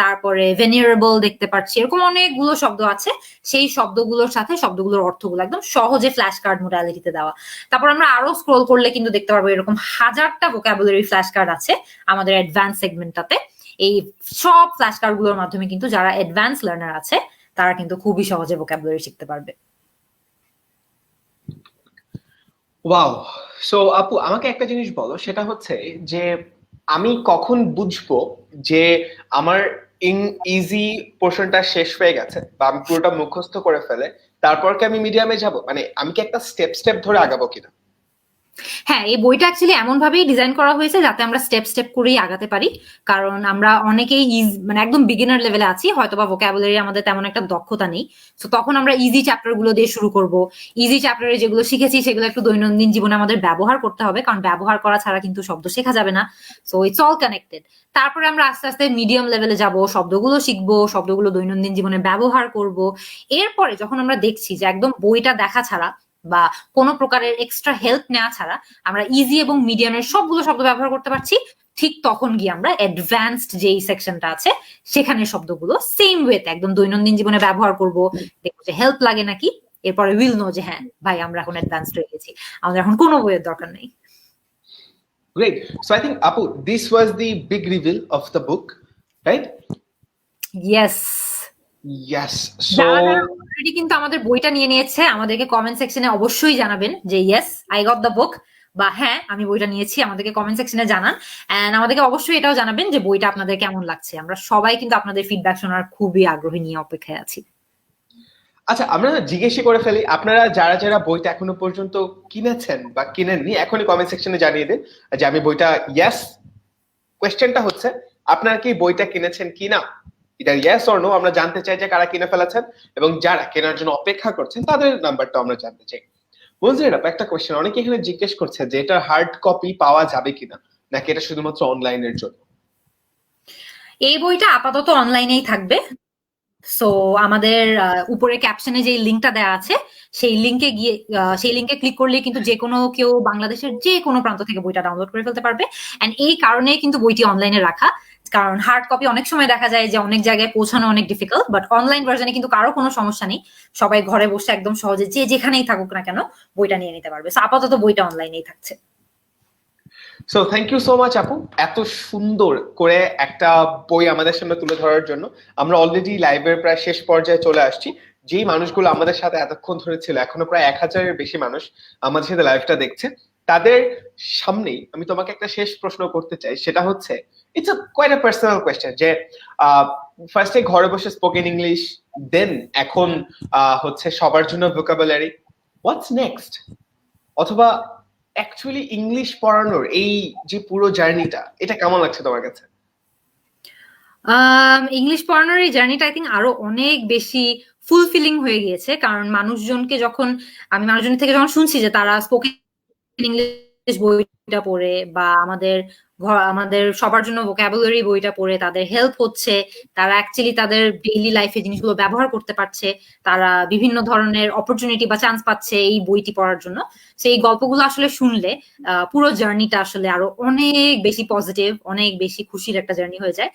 Speaker 1: তারপরে ভেনিয়ারেবল দেখতে পাচ্ছি, এরকম অনেকগুলো শব্দ আছে। সেই শব্দগুলোর সাথে শব্দগুলোর অর্থগুলো একদম সহজে ফ্ল্যাশ কার্ড মোডালিটিতে দেওয়া। তারপর আমরা আরো স্ক্রোল করলে কিন্তু দেখতে পারবো এরকম হাজারটা ভোকাবুলারি ফ্ল্যাশ কার্ড আছে আমাদের অ্যাডভান্স সেগমেন্টটাতে। এই সব ফ্ল্যাশ কার্ড গুলোর মাধ্যমে কিন্তু যারা অ্যাডভান্স লার্নার আছে তারা কিন্তু খুবই সহজে ভোকাবুলারি শিখতে পারবে।
Speaker 2: ওয়াও। সো আপু, আমাকে একটা জিনিস বলো, সেটা হচ্ছে যে আমি কখন বুঝবো যে আমার ইজি পোর্শনটা শেষ হয়ে গেছে বা আমি পুরোটা মুখস্থ করে ফেলে তারপর কি আমি মিডিয়ামে যাব? মানে আমি কি একটা স্টেপ স্টেপ ধরে আগাবো কিনা?
Speaker 1: হ্যাঁ, এই বইটা অ্যাকচুয়ালি এমন ভাবেই ডিজাইন করা হয়েছে যাতে আমরা স্টেপ স্টেপ করেই আগাতে পারি। কারণ আমরা অনেকেই মানে একদম বিগিনার লেভেলে আছি, হয়তোবা ভোকাবুলারি আমাদের তেমন একটা দক্ষতা নেই। তো তখন আমরা ইজি চ্যাপ্টার গুলো দিয়ে শুরু করব। ইজি চ্যাপ্টারে যেগুলো শিখেছি সেগুলো একটু দৈনন্দিন জীবনে আমাদের ব্যবহার করতে হবে, কারণ ব্যবহার করা ছাড়া কিন্তু শব্দ শেখা যাবে না। So it's all connected. তারপরে আমরা আস্তে আস্তে মিডিয়াম লেভেলে যাব, শব্দগুলো শিখবো, শব্দগুলো দৈনন্দিন জীবনে ব্যবহার করব। এরপরে যখন আমরা দেখছি যে একদম বইটা দেখা ছাড়া বা কোনো প্রকারের এক্সট্রা হেল্প নেওয়া ছাড়া আমরা ইজি এবং মিডিয়ামের সবগুলো শব্দ ব্যবহার করতে পারছি, ঠিক তখন গিয়ে আমরা অ্যাডভান্সড যেই সেকশনটা আছে সেখানে শব্দগুলো সেম ওয়েতে একদম দৈনন্দিন জীবনে ব্যবহার করব, দেখবো যে হেল্প লাগে নাকি। এরপরে উইল নো যে হ্যাঁ ভাই আমরা এখন অ্যাডভান্সড হয়ে গেছি, আমাদের এখন কোনো বইয়ের দরকার নেই।
Speaker 2: Great. So I think Apu, this was the big reveal of the book, right?
Speaker 1: Yes.
Speaker 2: Yes.
Speaker 1: যারা
Speaker 2: So
Speaker 1: যারা অলরেডি কিন্তু আমাদের বইটা নিয়ে নিয়েছে আমাদেরকে কমেন্ট সেকশনে অবশ্যই জানাবেন যে yes I got the book, বা হ্যাঁ আমি বইটা নিয়েছি, আমাদেরকে কমেন্ট সেকশনে জানান। এন্ড আমাদেরকে অবশ্যই এটাও জানাবেন যে বইটা আপনাদের কেমন লাগছে। আমরা সবাই কিন্তু আপনাদের ফিডব্যাক শোনার খুবই আগ্রহী নিয়ে অপেক্ষায় আছি।
Speaker 2: আচ্ছা, আমরা জিজ্ঞেসই করে ফেলি, আপনারা যারা যারা বইটা এখনো পর্যন্ত কিনেছেন বা কিনেননি এখনই কমেন্ট সেকশনে জানিয়ে দিন যে আমি বইটা ইয়েস। কোয়েশ্চেনটা হচ্ছে আপনারা কি বইটা কিনেছেন কিনা, এটা ইয়েস অর নো আমরা জানতে চাই যে কারা কিনে ফেলেছেন, এবং যারা কেনার জন্য অপেক্ষা করছেন তাদের নাম্বারটা আমরা জানতে চাই। বুঝলেন, একটা কোয়েশ্চেন অনেকে এখানে জিজ্ঞেস করছে যে এটা হার্ড কপি পাওয়া যাবে কিনা, নাকি এটা শুধুমাত্র অনলাইনের জন্য?
Speaker 1: এই বইটা আপাতত অনলাইনেই থাকবে। সো আমাদের উপরে ক্যাপশনে যে লিঙ্কটা দেওয়া আছে সেই লিঙ্কে গিয়ে সেই লিঙ্কে ক্লিক করলে কিন্তু যে কোনো কেউ বাংলাদেশের যে কোনো প্রান্ত থেকে বইটা ডাউনলোড করে ফেলতে পারবে। এন্ড এই কারণেই কিন্তু বইটি অনলাইনে রাখা, কারণ হার্ড কপি অনেক সময় দেখা যায় যে অনেক জায়গায় পৌঁছানো অনেক ডিফিকাল্ট, বাট অনলাইন ভার্জনে কিন্তু কারো কোনো সমস্যা নেই, সবাই ঘরে বসে একদম সহজে যে যেখানেই থাকুক না কেন বইটা নিয়ে নিতে পারবে। সো আপাতত বইটা অনলাইনেই থাকছে।
Speaker 2: So thank you so much আপু, এত সুন্দর করে একটা বই আমাদের সামনে তুলে ধরার জন্য। আমরা অলরেডি লাইভের প্রায় শেষ পর্যায়ে চলে আসছি। যেই মানুষগুলো আমাদের সাথে এতক্ষণ ধরে ছিল, এখনো প্রায় 1000-এর বেশি মানুষ আমাদের সাথে লাইভটা দেখছে, তাদের সামনেই আমি তোমাকে একটা শেষ প্রশ্ন করতে চাই। সেটা হচ্ছে, it's a quite a personal question, যে ফার্স্টে ঘরে বসে স্পোকেন ইংলিশ, দেন এখন হচ্ছে সবার জন্য ভোকাবুলারি, হোয়াটস নেক্সট? অথবা অ্যাকচুয়ালি ইংলিশ পড়ানোর এই যে পুরো জার্নিটা, এটা কেমন লাগছে তোমার কাছে?
Speaker 1: ইংলিশ পড়ানোর এই জার্নিটা আই থিঙ্ক আরো অনেক বেশি ফুলফিলিং হয়ে গিয়েছে, কারণ আমি মানুষজনের থেকে যখন শুনছি যে তারা স্পোকেন ইংলিশ বইটা পড়ে বা আমাদের সবার জন্য ভোকাবুলারি বইটা পড়ে তাদের হেল্প হচ্ছে, তারা অ্যাকচুয়ালি তাদের ডেইলি লাইফে জিনিসগুলো ব্যবহার করতে পারছে, তারা বিভিন্ন ধরনের অপরচুনিটি বা চান্স পাচ্ছে এই বইটি পড়ার জন্য। সেই গল্পগুলো আসলে শুনলে পুরো জার্নিটা আসলে আরো অনেক বেশি পজিটিভ, অনেক বেশি খুশির একটা জার্নি হয়ে যায়।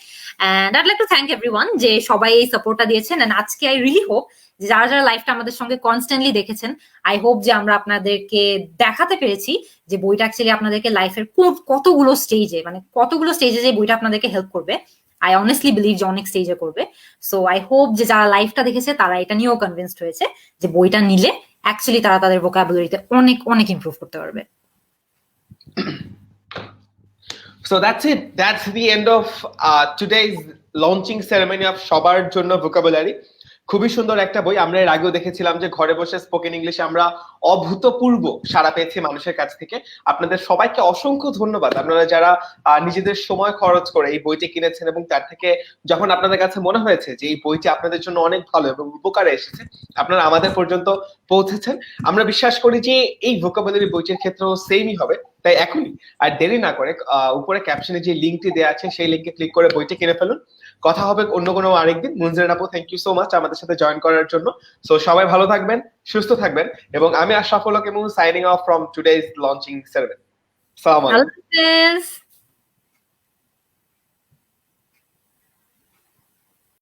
Speaker 1: And I'd like to thank everyone যে সবাই এই সাপোর্টটা দিয়েছেন। এন্ড আজকে আই রিয়েলি হোপ যে যারা যারা লাইফটা আমাদের সঙ্গে কনস্ট্যান্টলি দেখেছেন, আই হোপ যে আমরা আপনাদেরকে দেখাতে পেরেছি যে বইটা অ্যাকচুয়ালি আপনাদেরকে লাইফের কতগুলো স্টেজে যে বইটা আপনাদেরকে হেল্প করবে। আই অনেস্টলি বিলিভ যে অনেক স্টেজে করবে। সো আই হোপ যে যারা লাইফটা দেখেছে তারা এটা নিয়েও কনভিন্সড হয়েছে যে বইটা নিলে অ্যাকচুয়ালি তারা তাদের ভোকাবুলারিতে অনেক অনেক ইমপ্রুভ করতে পারবে।
Speaker 2: So that's it. That's the end of today's launching ceremony of সবার জন্য vocabulary. খুবই সুন্দর একটা বই। আমরা এর আগেও দেখেছিলাম যে ঘরে বসে স্পোকেন ইংলিশে আমরা অভূতপূর্ব সাড়া পেয়েছি মানুষের কাছ থেকে। আপনাদের সবাইকে অসংখ্য ধন্যবাদ, আপনারা যারা নিজেদের সময় খরচ করে এই বইটি কিনেছেন এবং তার থেকে যখন আপনাদের কাছে মনে হয়েছে যে এই বইটি আপনাদের জন্য অনেক ভালো এবং উপকারে এসেছে, আপনারা আমাদের পর্যন্ত পৌঁছেছেন। আমরা বিশ্বাস করি যে এই ভোকাবুলারি বইটির ক্ষেত্রেও সেমই হবে। তাই এখনই আর দেরি না করে উপরে ক্যাপশনে যে লিঙ্কটি দেওয়া আছে সেই লিঙ্কে ক্লিক করে বইটি কিনে ফেলুন। কথা হবে অন্য কোনো আরেকদিন। মুনজিরাত আপু, থ্যাংক ইউ সো মাচ আমাদের সাথে জয়েন করার জন্য। সো সবাই ভালো থাকবেন, সুস্থ থাকবেন, এবং আমি আশরাফুল হক এবং signing off from today's launching ceremony. আসসালামু আলাইকুম।
Speaker 1: আল্লাহ হাফেজ।